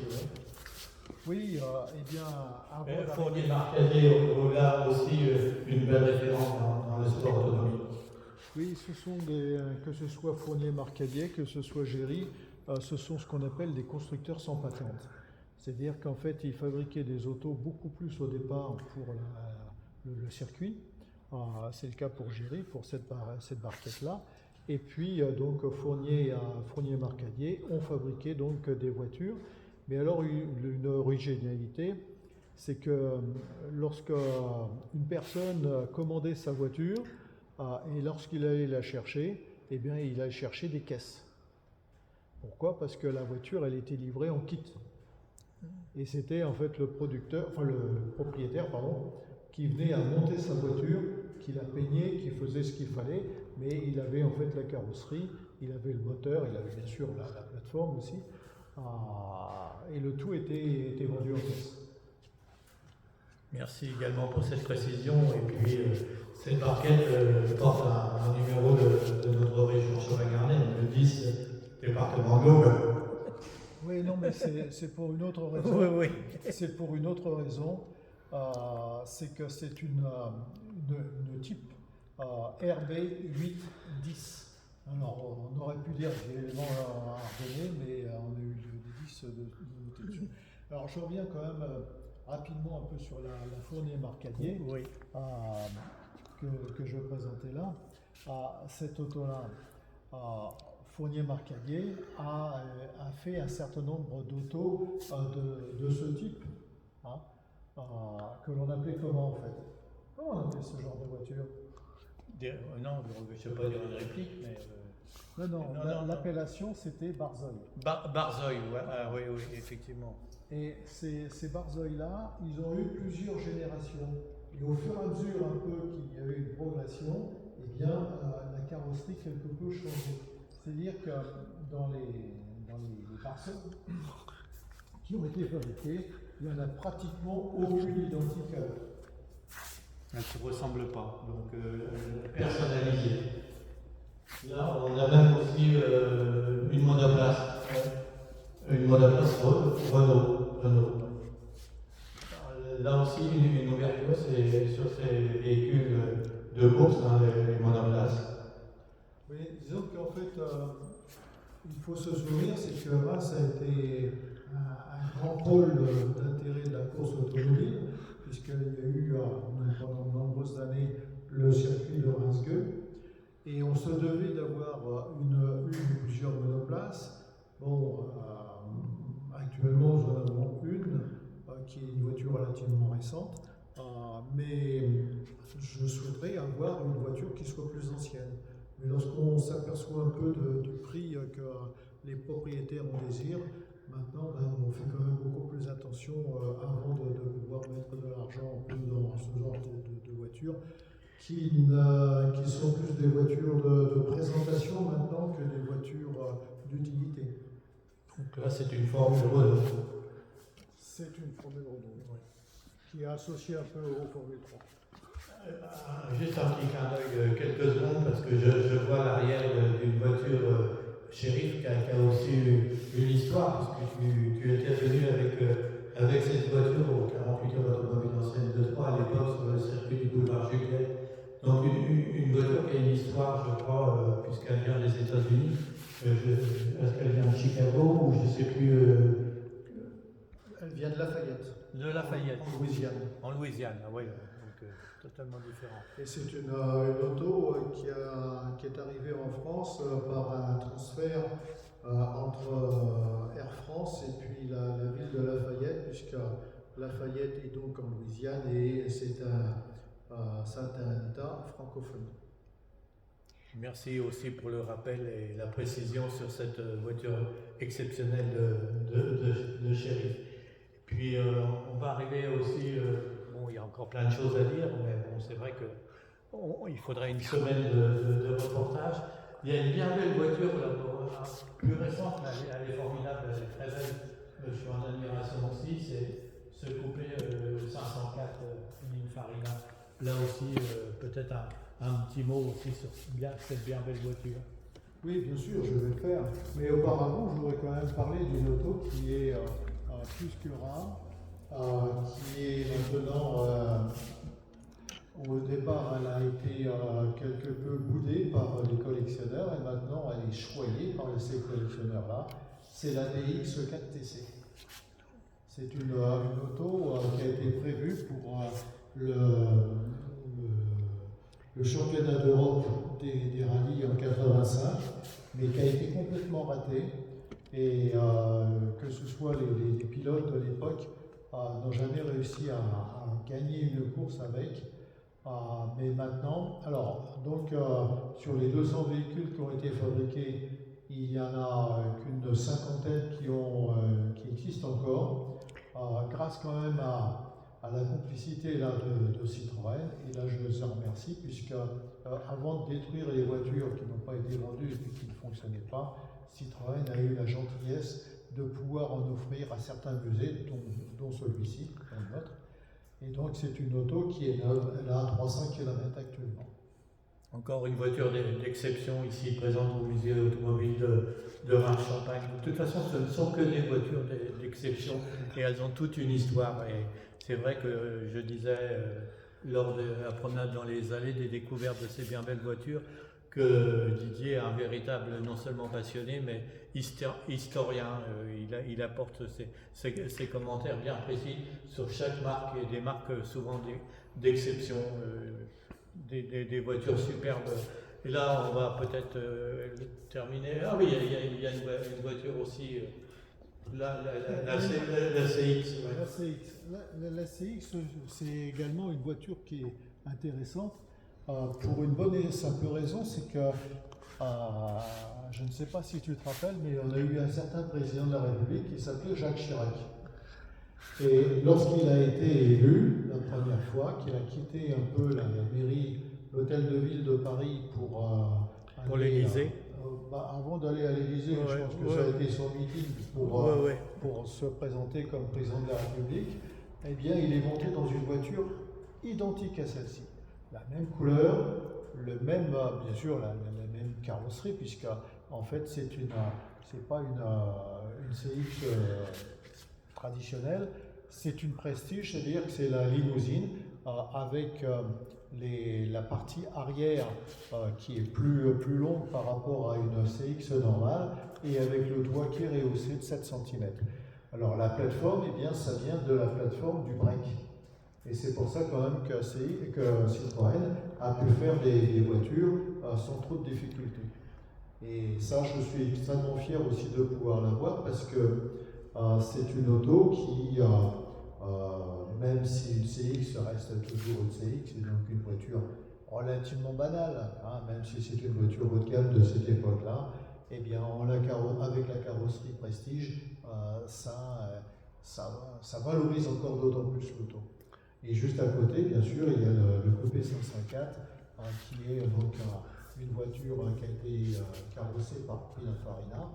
Oui, eh bien, Fournier Marcadier, là aussi une belle référence dans le sport automobile. Oui, ce sont que ce soit Fournier Marcadier, que ce soit Géry, ce sont ce qu'on appelle des constructeurs sans patente. C'est-à-dire qu'en fait, ils fabriquaient des autos beaucoup plus au départ pour le circuit. C'est le cas pour Géry, pour cette barquette-là. Et puis, donc, Fournier Marcadier ont fabriqué donc des voitures. Mais alors, une originalité, c'est que lorsque une personne commandait sa voiture, et lorsqu'il allait la chercher, eh bien, il allait chercher des caisses. Pourquoi ? Parce que la voiture, elle était livrée en kit. Et c'était en fait le propriétaire, qui venait à monter sa voiture, qui la peignait, qui faisait ce qu'il fallait, mais il avait en fait la carrosserie, il avait le moteur, il avait bien sûr la plateforme aussi, et le tout était vendu en caisse. Merci également pour cette précision. Et puis, cette barquette porte un numéro de notre région sur la Garenne, le 10, département de l'Aube. Oui, non, mais c'est pour une autre raison. Oui. C'est pour une autre raison. C'est que c'est une type RB 810. Alors, on aurait pu dire que j'ai l'élément ardennais, mais on a eu des 10 de noter dessus. Alors, je reviens quand même rapidement un peu sur la Fournier-Marcadier Oui. que je présentais là. Cette auto-là, Fournier-Marcadier a fait un certain nombre d'autos de ce type, hein, que l'on appelait comment en fait? Comment on appelait ce genre de voiture? Non, je ne sais pas dire une réplique, mais... Non, l'appellation c'était Barzeuil. Barzeuil, ouais, oui, effectivement. Et ces Barzeuil-là, ils ont eu plusieurs générations. Et au fur et à mesure un peu qu'il y avait une progression, eh bien, la carrosserie quelque peu changé. C'est-à-dire que dans les Barzeuil qui ont été fabriqués, il n'y en a pratiquement aucune identique à l'autre. Elle ne se ressemble pas, donc Personnalisé. Là, on a même aussi une monoplace. Une monoplace Renault. Là aussi, une ouverture, c'est sur ces véhicules de course, hein, les monoplaces. Oui, disons qu'en fait, il faut se souvenir, c'est que Reims a été un grand pôle d'intérêt de la course automobile, puisqu'il y a eu pendant de nombreuses années le circuit de Reims-Gueux, et on se devait d'avoir une ou plusieurs monoplaces. Bon, actuellement, nous en avons une qui est une voiture relativement récente, mais je souhaiterais avoir une voiture qui soit plus ancienne. Mais lorsqu'on s'aperçoit un peu du prix que les propriétaires en désirent, maintenant on fait quand même beaucoup plus attention avant de pouvoir mettre de l'argent dans ce genre de voitures qui sont plus des voitures de présentation maintenant que des voitures d'utilité. Donc là, c'est une Formule Renault. C'est une Formule Renault, oui, qui est associée un peu aux Formule 3. Juste un petit clin d'œil, quelques secondes, parce que je vois l'arrière d'une voiture shérif qui a aussi une histoire, puisque tu étais venu avec cette voiture au 48 heures automobile ancienne de Troyes à l'époque sur le circuit du boulevard Juliette. Donc une voiture qui a une histoire, je crois, puisqu'elle vient des États-Unis. Est-ce qu'elle vient de Chicago ou je ne sais plus. Elle vient de Lafayette. De Lafayette. En Louisiane. En Louisiane, oui, donc totalement différent. Et c'est une auto qui est arrivée en France par un transfert entre Air France et puis la ville de Lafayette, puisque Lafayette est donc en Louisiane et c'est un État francophone. Merci aussi pour le rappel et la précision sur cette voiture exceptionnelle de shérif. Puis on va arriver aussi, bon, il y a encore plein de choses à dire, mais bon, c'est vrai qu'il faudrait une semaine de reportage. Il y a une bien belle voiture, là, plus récente, mais elle est formidable, elle est très belle. Je suis en admiration aussi, c'est ce coupé 504 Pininfarina. Là aussi, peut-être un petit mot aussi sur cette bien belle voiture. Oui, bien sûr, je vais le faire. Mais auparavant, je voudrais quand même parler d'une auto qui est plus que rare, qui est maintenant, au départ, elle a été quelque peu boudée par les collectionneurs et maintenant elle est choyée par ces collectionneurs-là. C'est la DX4TC. C'est une auto qui a été prévue pour le championnat d'Europe des rallyes en 85, mais qui a été complètement raté. Et que ce soit les pilotes de l'époque n'ont jamais réussi à gagner une course avec. Mais maintenant, alors, donc sur les 200 véhicules qui ont été fabriqués, il y en a qu'une cinquantaine qui existent encore, grâce quand même à la complicité là, de Citroën. Et là, je les en remercie, puisque avant de détruire les voitures qui n'ont pas été vendues et qui ne fonctionnaient pas, Citroën a eu la gentillesse de pouvoir en offrir à certains musées, dont celui-ci, le nôtre. Et donc c'est une auto qui est neuve, elle a 300 km actuellement. Encore une voiture d'exception ici présente au musée automobile de Reims-Champagne. De toute façon, ce ne sont que des voitures d'exception et elles ont toute une histoire. Et c'est vrai que je disais lors de la promenade dans les allées des découvertes de ces bien belles voitures que Didier est un véritable, non seulement passionné, mais historien. Il apporte ses commentaires bien précis sur chaque marque, et des marques souvent d'exception, des voitures superbes. Et là, on va peut-être terminer. Ah oui, il y a une voiture aussi, la CX. Ouais. La CX, c'est également une voiture qui est intéressante pour une bonne et simple raison, c'est que je ne sais pas si tu te rappelles, mais on a eu un certain président de la République qui s'appelait Jacques Chirac. Et lorsqu'il a été élu la première fois, qu'il a quitté un peu la mairie, l'hôtel de ville de Paris pour l'Élysée. Avant d'aller à l'Élysée, je pense que ça a été son meeting pour se présenter comme président de la République. Eh bien, il est monté dans une voiture identique à celle-ci. La même couleur, bien sûr, la même carrosserie, puisque en fait, c'est pas une CX traditionnelle, c'est une Prestige, c'est-à-dire que c'est la limousine avec la partie arrière qui est plus longue par rapport à une CX normale et avec le toit qui est rehaussé de 7 cm. Alors la plateforme, eh bien, ça vient de la plateforme du break. Et c'est pour ça quand même que Citroën a pu faire des voitures sans trop de difficultés. Et ça, je suis extrêmement fier aussi de pouvoir l'avoir parce que c'est une auto qui, même si une CX reste toujours une CX, c'est donc une voiture relativement banale, hein, même si c'est une voiture haut de gamme de cette époque-là, eh bien, avec la carrosserie Prestige, ça valorise encore d'autant plus l'auto. Et juste à côté, bien sûr, il y a le Coupé 504, qui est donc une voiture qui a été carrossée par Pininfarina.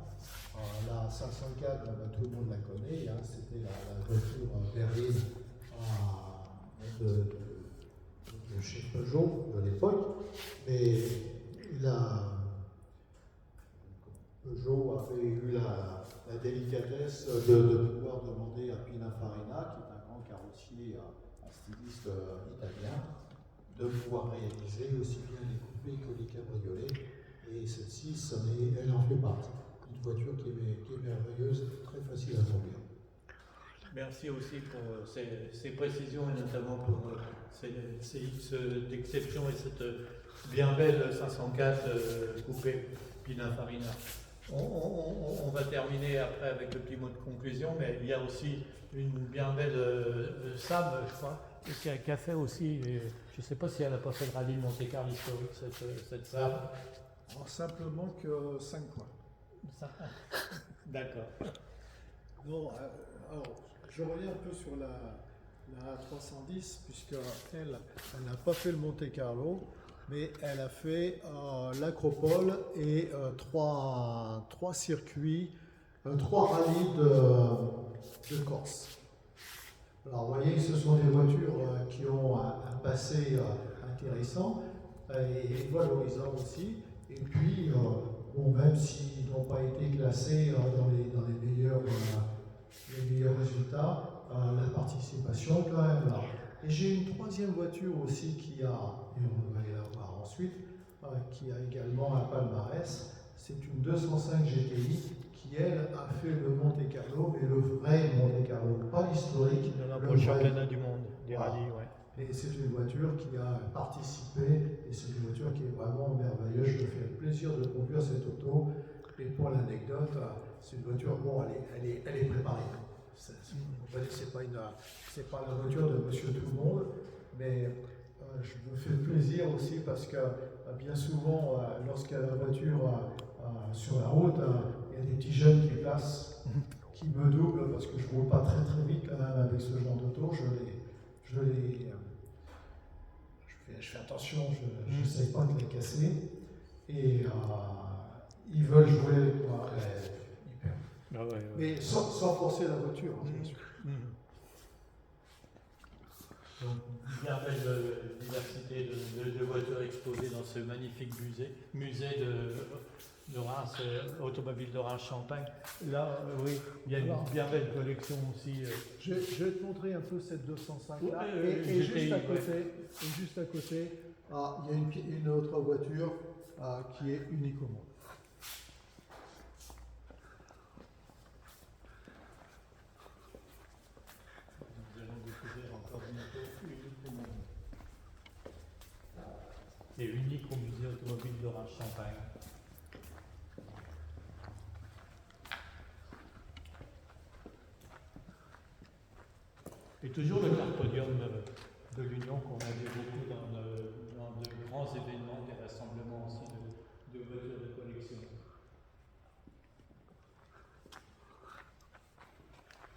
La 504, tout le monde la connaît, hein, c'était la voiture berline de chez Peugeot de l'époque. Mais Peugeot avait eu la délicatesse de pouvoir demander à Pininfarina, qui est un grand carrossier, un styliste italien, de pouvoir réaliser aussi bien les coupés que les cabriolets. Et celle-ci, elle en fait partie. Une voiture qui est merveilleuse, très facile à conduire. Merci aussi pour ces précisions et notamment pour ces X d'exception et cette bien belle 504 coupée Pininfarina. On va terminer après avec le petit mot de conclusion, mais il y a aussi une bien belle Saab, je crois, qui a fait aussi, je ne sais pas si elle n'a pas fait le rallye de Monte-Carlo historique, cette Saab. Simplement que 5 points. D'accord. Bon, alors, je reviens un peu sur la A310, puisqu'elle n'a pas fait le Monte-Carlo, mais elle a fait l'Acropole et 3 circuits, 3 rallyes de Corse. Alors vous voyez, ce sont des voitures qui ont un passé intéressant et valorisant aussi. Et puis, même s'ils n'ont pas été classés dans les meilleurs résultats, la participation quand même là. Et j'ai une troisième voiture aussi et on va la voir ensuite, qui a également un palmarès. C'est une 205 GTI qui, elle, a fait le Monte-Carlo, mais le vrai Monte-Carlo, pas l'historique. Pour le championnat du monde des rallyes, ouais. Et c'est une voiture qui a participé, et c'est une voiture qui est vraiment merveilleuse. Je me fais le plaisir de conduire cette auto. Et pour l'anecdote, c'est une voiture, bon, elle est préparée. On va dire que c'est pas la voiture de Monsieur Tout le Monde, mais je me fais plaisir aussi parce que bien souvent, lorsqu'il y a la voiture sur la route, il y a des petits jeunes qui passent, qui me doublent parce que je ne roule pas très très vite quand même avec ce genre d'auto. Je fais attention, je n'essaye pas de les casser. Et ils veulent jouer avec moi. Mais sans forcer la voiture, bien sûr. Donc, bien belle diversité de voitures exposées dans ce magnifique musée de Reims, automobile de Reims-Champagne. Là, oui, il y a une bien belle collection aussi. Je vais te montrer un peu cette 205 là. Et juste à côté, il y a une autre voiture qui est unique au monde. Nous allons découvrir encore une auto unique au monde. Et unique au musée automobile de Reims-Champagne. Et toujours le carpodium de l'Union qu'on a vu beaucoup dans de grands événements, des rassemblements aussi de voitures de collection.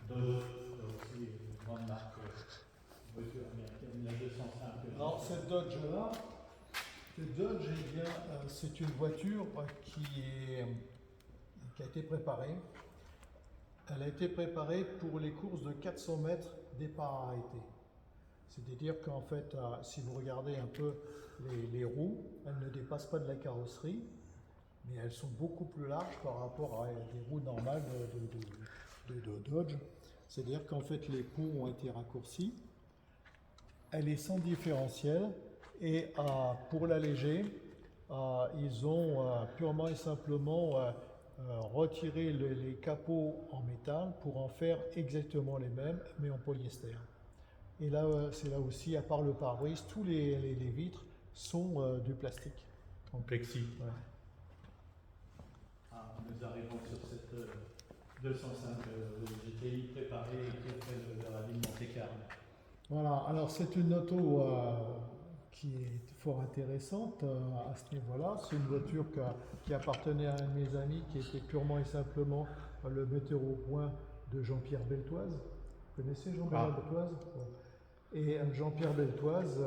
D'autres aussi, une grande marque voiture américaine, la 205. Alors cette Dodge-là, eh bien, c'est une voiture qui a été préparée. Elle a été préparée pour les courses de 400 mètres départ arrêté. C'est-à-dire qu'en fait, si vous regardez un peu les roues, elles ne dépassent pas de la carrosserie, mais elles sont beaucoup plus larges par rapport à des roues normales de Dodge. C'est-à-dire qu'en fait, les pneus ont été raccourcis. Elle est sans différentiel et pour l'alléger, ils ont purement et simplement retiré les capots en métal pour en faire exactement les mêmes, mais en polyester. Et là, c'est là aussi, à part le pare-brise, tous les vitres sont du plastique. En plexi. Ouais. Nous arrivons sur cette 205 GTI préparée et qui est près de la ville Monte-Carlo. Voilà, alors c'est une auto qui est fort intéressante à ce niveau-là. C'est une voiture qui appartenait à un de mes amis qui était purement et simplement le metteur au point de Jean-Pierre Beltoise. Vous connaissez Jean-Pierre Beltoise? Bon. Et Jean-Pierre Beltoise,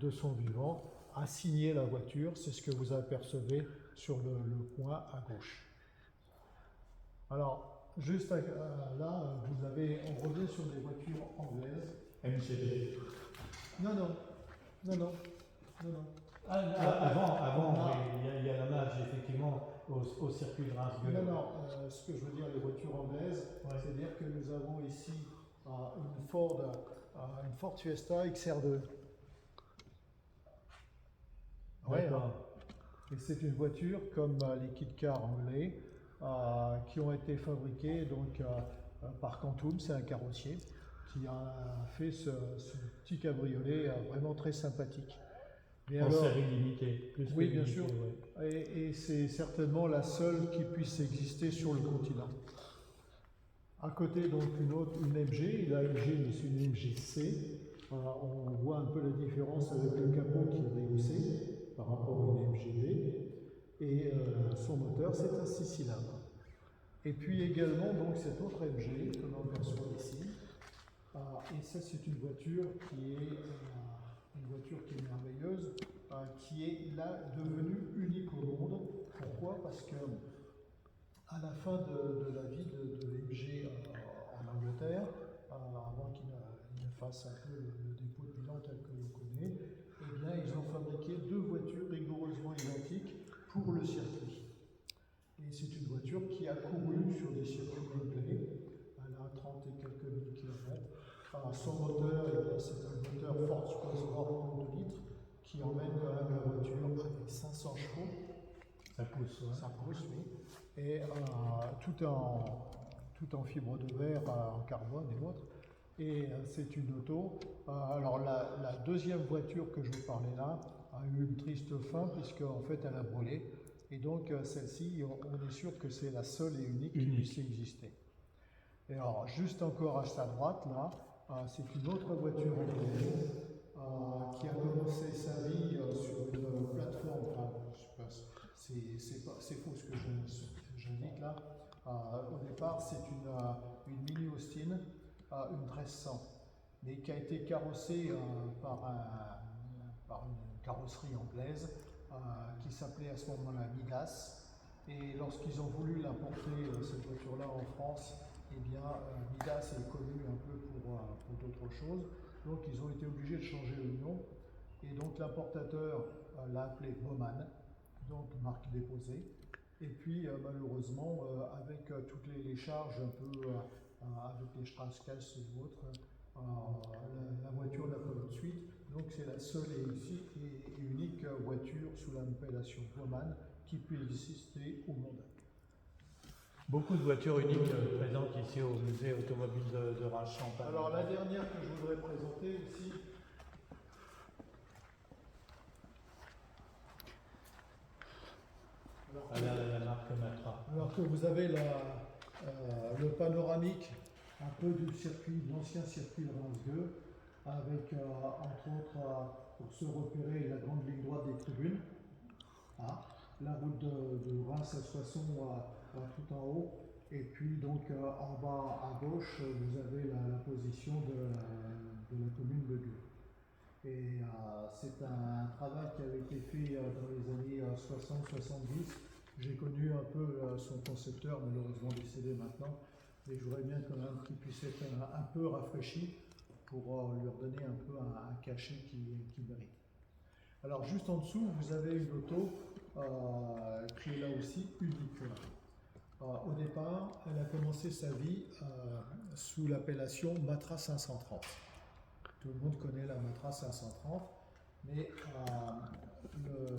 de son vivant, a signé la voiture. C'est ce que vous apercevez sur le coin à gauche. Alors, juste là, on revient sur des voitures anglaises. MCD. Non. Avant, il y a la nage effectivement au circuit de Reims-Gueule. Non, ce que je veux dire, les voitures anglaises, c'est-à-dire que nous avons ici une Ford Fiesta XR2. Ouais, et c'est une voiture comme les kit cars anglais qui ont été fabriqués donc, par Quantum, c'est un carrossier qui a fait ce petit cabriolet vraiment très sympathique. Mais en série limitée, plus oui, que bien limitée, sûr. Ouais. Et c'est certainement la seule qui puisse exister sur le continent. À côté, donc, une MG. La MG, c'est une MGC. On voit un peu la différence avec le capot qui est rehaussé par rapport à une MGB. Et son moteur, c'est un 6 cylindres. Et puis également, donc, cette autre MG que l'on perçoit ici. Et ça, c'est une voiture qui est merveilleuse, qui est là devenue unique au monde. Pourquoi? Parce que à la fin de la vie de MG en Angleterre, avant qu'il ne fasse un peu le dépôt de bilan tel que l'on connaît, eh bien, ils ont fabriqué deux voitures rigoureusement identiques pour le circuit. Et c'est une voiture qui a couru sur des circuits complets. Elle a 30 et quelques mille kilomètres. Son moteur, c'est un moteur Ford Cosworth 2 litres qui emmène quand même la voiture avec 500 chevaux. Ça pousse, ouais. Ça pousse, oui. Et tout en fibre de verre, en carbone et autres. Et c'est une auto. Alors la deuxième voiture que je vous parlais là a eu une triste fin puisque en fait elle a brûlé. Et donc celle-ci, on est sûr que c'est la seule et unique qui puisse exister. Et alors juste encore à sa droite là, c'est une autre voiture anglaise qui a commencé sa vie sur une plateforme. Enfin, c'est faux ce que j'indique là. Au départ, c'est une Mini Austin, une 1300, mais qui a été carrossée par une carrosserie anglaise qui s'appelait à ce moment-là Midas. Et lorsqu'ils ont voulu l'importer, cette voiture-là, en France, eh bien, Midas est connu un peu pour d'autres choses. Donc, ils ont été obligés de changer le nom. Et donc, l'importateur l'a appelé Bowman, donc marque déposée. Et puis, malheureusement, avec toutes les charges un peu avec les Strauss-Kasse et autres, la voiture n'a pas eu de suite. Donc c'est la seule et unique voiture sous l'appellation Woman qui peut exister au monde. Beaucoup de voitures uniques présentes ici au musée automobile de Reims-Champagne. Alors la dernière que je voudrais présenter ici, la marque Matra. alors que vous avez le panoramique un peu du circuit, de l'ancien circuit de Reims 2, avec entre autres pour se repérer la grande ligne droite des tribunes, la route de Reims à Soissons tout en haut, et puis donc en bas à gauche vous avez la position de la commune de Gueux. Et c'est un travail qui avait été fait dans les années 60-70. J'ai connu un peu son concepteur, malheureusement décédé maintenant, mais je voudrais bien quand même qu'il puisse être un peu rafraîchi pour lui redonner un peu un cachet qu'il mérite. Alors juste en dessous, vous avez une auto qui est là aussi unique. Au départ, elle a commencé sa vie sous l'appellation Matra 530. Tout le monde connaît la Matra 530, mais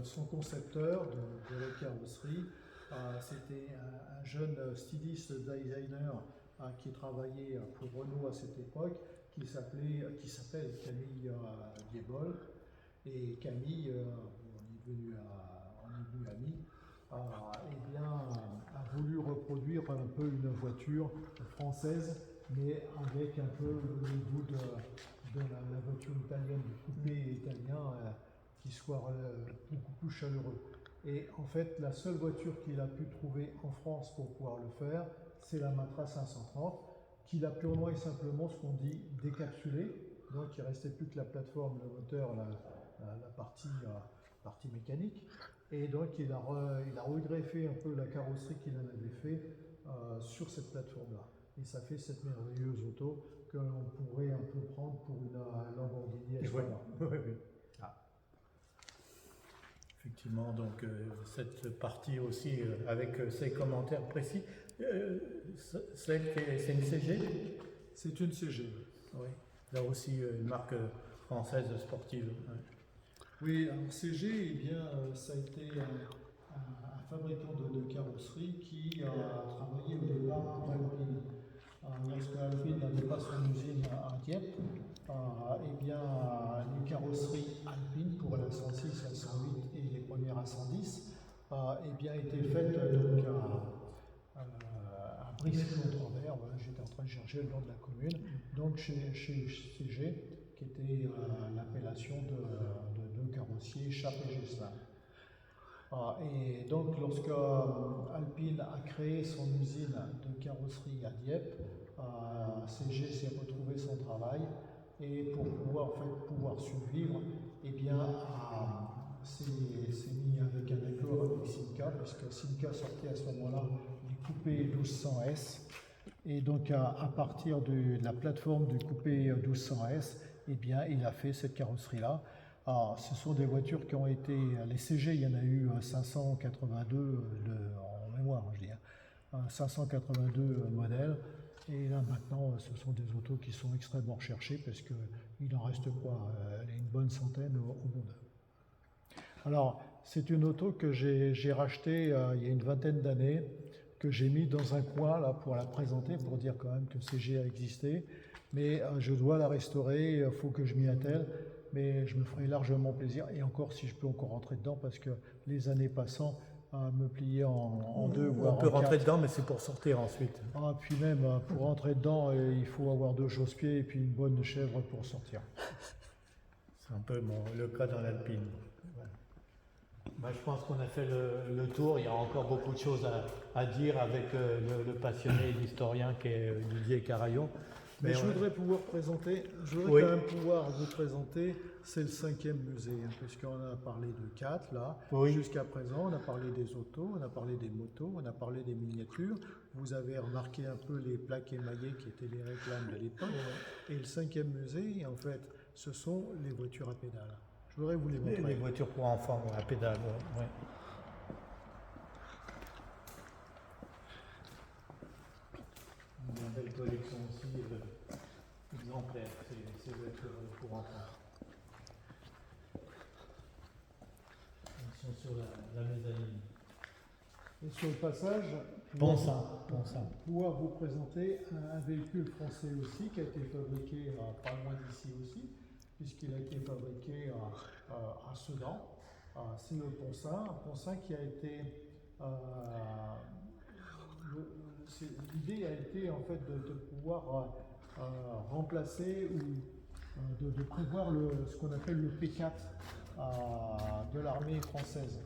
son concepteur de la carrosserie, c'était un jeune styliste designer qui travaillait pour Renault à cette époque, qui s'appelle Camille Diebol. Et Camille, on est venu amis, a voulu reproduire un peu une voiture française, mais avec un peu le goût de la voiture italienne, du coupé italien, qui soit beaucoup plus chaleureux. Et en fait, la seule voiture qu'il a pu trouver en France pour pouvoir le faire, c'est la Matra 530, qu'il a purement et simplement ce qu'on dit décapsulée. Donc il ne restait plus que la plateforme, le moteur, la partie mécanique. Et donc il a regreffé un peu la carrosserie qu'il en avait fait sur cette plateforme-là. Et ça fait cette merveilleuse auto que l'on pourrait un peu prendre pour une Lamborghini S1. Effectivement, donc cette partie aussi avec ses commentaires précis. C'est une CG? C'est une CG. Oui. Là aussi une marque française sportive. Ouais. Oui, alors CG, eh bien, ça a été un fabricant de carrosserie qui a travaillé au départ pour Alpine. Lorsque Alpine n'avait pas son usine à Dieppe, eh bien, les carrosseries Alpine pour la 106, la 108 et les premières à 110 eh bien, étaient faites donc, à Brice-Contrebert. Voilà, j'étais en train de chercher le nom de la commune, donc chez CG, qui était l'appellation de carrossiers Chappe et Gestin. Et donc, lorsque Alpine a créé son usine de carrosserie à Dieppe, CG s'est retrouvé son travail et pour pouvoir survivre, eh bien, s'est mis avec un accord avec Simca, puisque Simca sortait à ce moment-là du coupé 1200S. Et donc, à partir de la plateforme du coupé 1200S, eh bien, il a fait cette carrosserie-là. Alors, ce sont des voitures qui ont été, les CG, il y en a eu 582 en mémoire, je dis, 582 modèles. Et là, maintenant, ce sont des autos qui sont extrêmement recherchées parce qu'il en reste quoi, une bonne centaine au monde. Alors, c'est une auto que j'ai rachetée il y a une vingtaine d'années, que j'ai mis dans un coin là pour la présenter, pour dire quand même que CG a existé. Mais je dois la restaurer, il faut que je m'y attelle. Mais je me ferai largement plaisir, et encore si je peux encore rentrer dedans, parce que les années passant, me plier en deux, voire en quatre. On peut rentrer dedans, mais c'est pour sortir ensuite. Puis même, pour rentrer dedans, il faut avoir 2 chausse-pieds et puis une bonne chèvre pour sortir. C'est un peu le cas dans l'Alpine. Ouais. Bah, je pense qu'on a fait le tour. Il y a encore beaucoup de choses à dire avec le passionné et l'historien qui est Didier Carayon. Mais je voudrais pouvoir présenter, quand même pouvoir vous présenter, c'est le 5e musée, puisqu'on a parlé de 4 là, jusqu'à présent, on a parlé des autos, on a parlé des motos, on a parlé des miniatures, vous avez remarqué un peu les plaques émaillées qui étaient les réclames de l'époque, et le 5e musée, en fait, ce sont les voitures à pédales. Je voudrais vous les montrer. Les voitures pour enfants à pédales, ouais. Une belle collection aussi exemplaire, ces voitures pour enfants. sont sur la mezzanine. Et sur le passage, Ponsin. pouvoir vous présenter un véhicule français aussi qui a été fabriqué pas loin d'ici aussi, puisqu'il a été fabriqué à Sedan. C'est le Ponsin qui a été. L'idée a été en fait de pouvoir remplacer ou de prévoir ce qu'on appelle le P4 de l'armée française.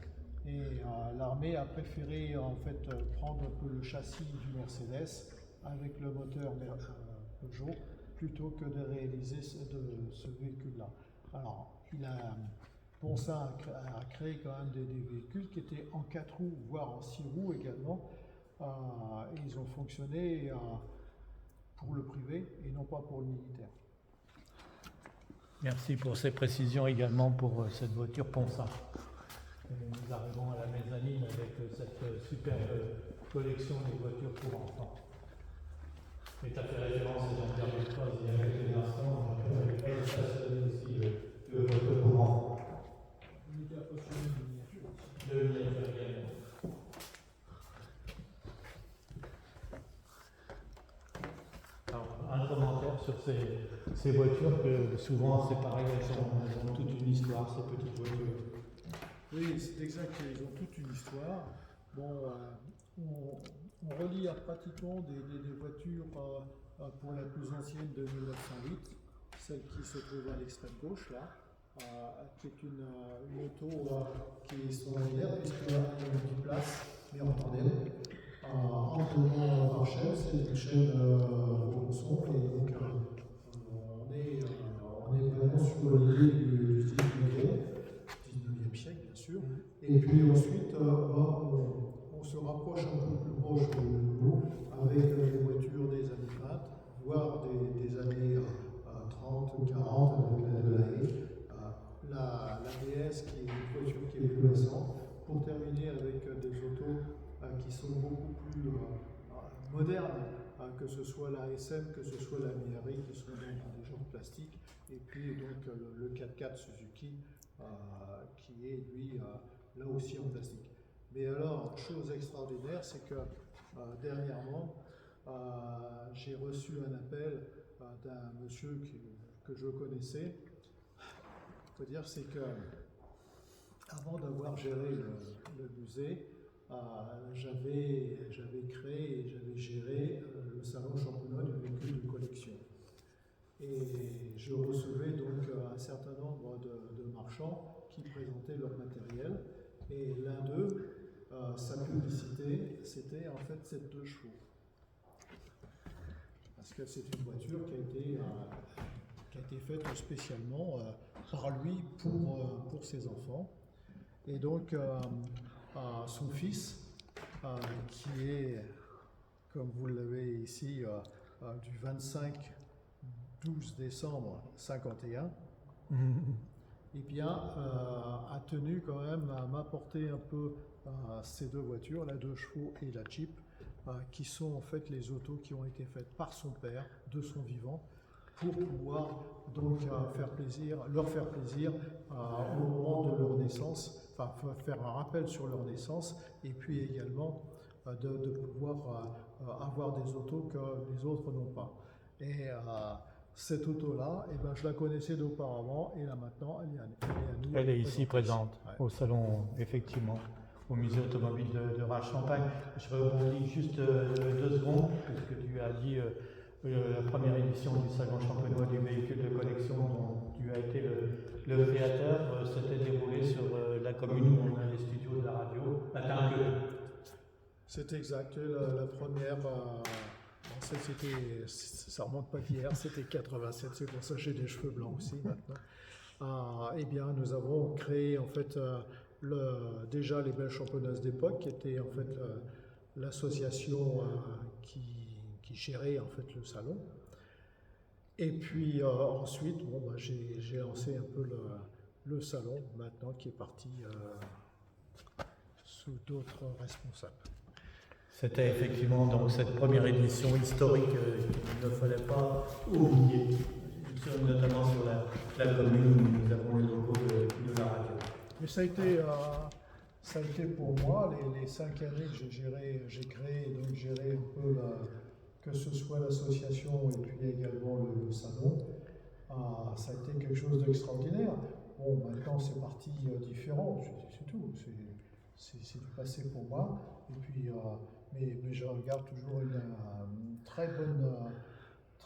Et l'armée a préféré en fait prendre un peu le châssis du Mercedes avec le moteur Peugeot plutôt que de réaliser ce véhicule-là. Alors, Ponsin a créé quand même des véhicules qui étaient en 4 roues, voire en 6 roues également. Et ils ont fonctionné pour le privé et non pas pour le militaire. Merci pour ces précisions également pour cette voiture Ponsin. Nous arrivons à la mezzanine avec cette superbe collection des voitures pour enfants. Et tu as fait référence à Jean-Pierre Beltoise il y a quelques instants, et ça se donne aussi le voiture pour enfants. Il était approché de miniature. De miniature également. Alors, un commentaire sur ces voitures que souvent c'est pareil, elles ont toute une histoire, ces petites voitures. Oui, c'est exact, ils ont toute une histoire. Bon, on relie pratiquement des voitures pour la plus ancienne de 1908, celle qui se trouve à l'extrême gauche là, qui est une auto qui est extraordinaire, puisqu'elle a une place, mais en tandem. Antonin Marchel, c'est une chaîne au son, et donc on est vraiment sur le milieu du style 19e siècle, bien sûr. Et puis ensuite, on se rapproche un peu plus proche de nous avec les voitures des années 20, voire des années 30, 40 avec la Delahaye, la DS qui est une voiture qui est plus récente, pour terminer avec des autos qui sont beaucoup plus modernes, que ce soit la SM, que ce soit la Miari, qui sont donc des jantes plastiques, et puis donc le 4x4 Suzuki, qui est lui là aussi en plastique. Mais alors, chose extraordinaire, c'est que dernièrement, j'ai reçu un appel d'un monsieur que je connaissais. Il faut dire, c'est que avant d'avoir géré le musée, j'avais créé et j'avais géré le salon championnat du véhicule de collection. Et je recevais donc un certain nombre de marchands qui présentaient leur matériel. Et l'un d'eux, sa publicité, c'était en fait cette 2 chevaux. Parce que c'est une voiture qui a été faite spécialement par lui pour ses enfants. Et donc, son fils, qui est, comme vous l'avez ici, du 25-12 décembre 51, eh bien, a tenu quand même à m'apporter un peu ces 2 voitures, la 2 chevaux et la Jeep, qui sont en fait les autos qui ont été faites par son père, de son vivant, pour pouvoir donc leur faire plaisir au moment de leur naissance, enfin faire un rappel sur leur naissance, et puis également de pouvoir avoir des autos que les autres n'ont pas. Et cette auto-là, eh ben, je la connaissais d'auparavant, et là maintenant, elle est à nous. Elle est ici présente, Ouais. au salon, effectivement, au musée automobile de Reims-Champagne. Je rebondis juste 2 secondes, parce que tu as dit la première édition du salon champenois du véhicule de collection dont tu as été le créateur, s'était déroulé sur la commune où on a les studios de la radio, à Tinqueux. C'est exact, la première, ça remonte pas d'hier, c'était 87, c'est pour ça que j'ai des cheveux blancs aussi maintenant. Eh bien, nous avons créé en fait déjà les Belles Champenoises d'époque, qui était en fait l'association qui gérait en fait le salon. Et puis ensuite, j'ai lancé un peu le salon maintenant, qui est parti sous d'autres responsables. C'était effectivement donc cette première édition historique qu'il ne fallait pas oublier, notamment sur la commune où nous avons les locaux de la radio. Mais ça a été ça a été pour moi, les 5 années que j'ai créé et donc géré un peu que ce soit l'association et puis également le salon, ça a été quelque chose d'extraordinaire. Bon, maintenant c'est parti différent, c'est tout, c'est du passé pour moi. Et puis, mais je regarde toujours un très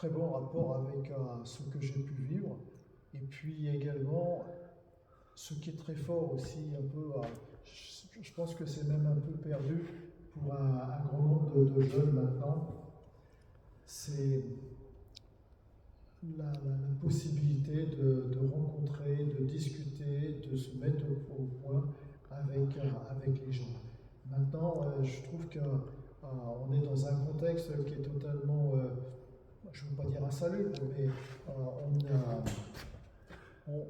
bon rapport avec ce que j'ai pu vivre. Et puis également, ce qui est très fort aussi, un peu, je pense que c'est même un peu perdu pour un grand nombre de jeunes maintenant, c'est la possibilité de rencontrer, de discuter, de se mettre au point avec les gens. Maintenant, je trouve qu'on est dans un contexte qui est totalement, je ne veux pas dire insalubre, mais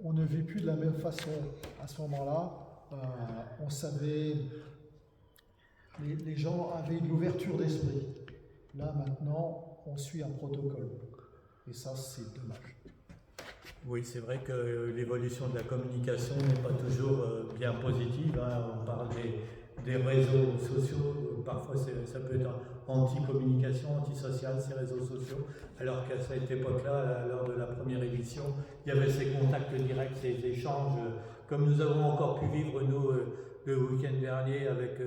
on ne vit plus de la même façon. À ce moment-là, on savait, les gens avaient une ouverture d'esprit. Là, maintenant, on suit un protocole. Et ça, c'est dommage. Oui, c'est vrai que l'évolution de la communication n'est pas toujours bien positive. On parle des réseaux sociaux, parfois ça peut être anti-communication, anti-social, ces réseaux sociaux, alors qu'à cette époque-là, lors de la première édition, il y avait ces contacts directs, ces échanges, comme nous avons encore pu vivre, nous, le week-end dernier, avec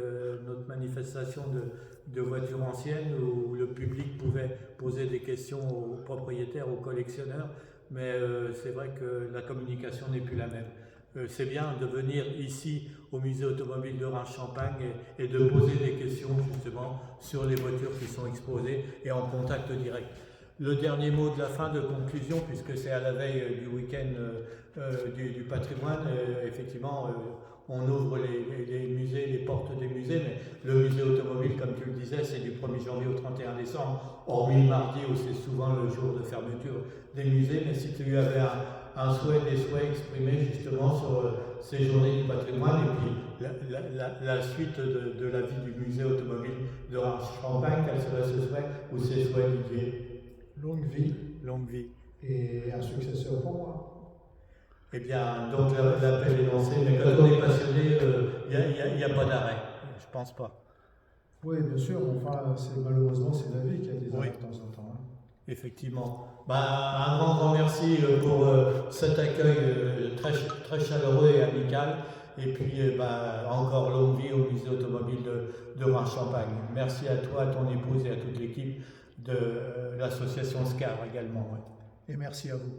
notre manifestation de voitures anciennes, où le public pouvait poser des questions aux propriétaires, aux collectionneurs, mais c'est vrai que la communication n'est plus la même. C'est bien de venir ici au musée automobile de Reims-Champagne et de poser des questions justement sur les voitures qui sont exposées et en contact direct. Le dernier mot de la fin de conclusion, puisque c'est à la veille du week-end du patrimoine, effectivement, on ouvre les musées, les portes des musées, mais le musée automobile, comme tu le disais, c'est du 1er janvier au 31 décembre, hormis le mardi où c'est souvent le jour de fermeture des musées. Mais si tu avais des souhaits exprimés justement sur ces journées du patrimoine et puis la suite de la vie du musée automobile de Reims-Champagne, quel serait ce souhait ou ces souhaits, Didier? Longue vie. Longue vie. Et un successeur pour moi. Eh bien, donc l'appel est lancé, mais quand on est passionné, il n'y a pas d'arrêt. Je pense pas. Oui, bien sûr, enfin, malheureusement, c'est la vie qui a des arrêts Oui. de temps en temps. Hein. Effectivement. Un grand merci pour cet accueil très, très chaleureux et amical. Et puis, encore longue vie au musée automobile de Reims-Champagne. Merci à toi, à ton épouse et à toute l'équipe de l'association SCAR également. Ouais. Et merci à vous.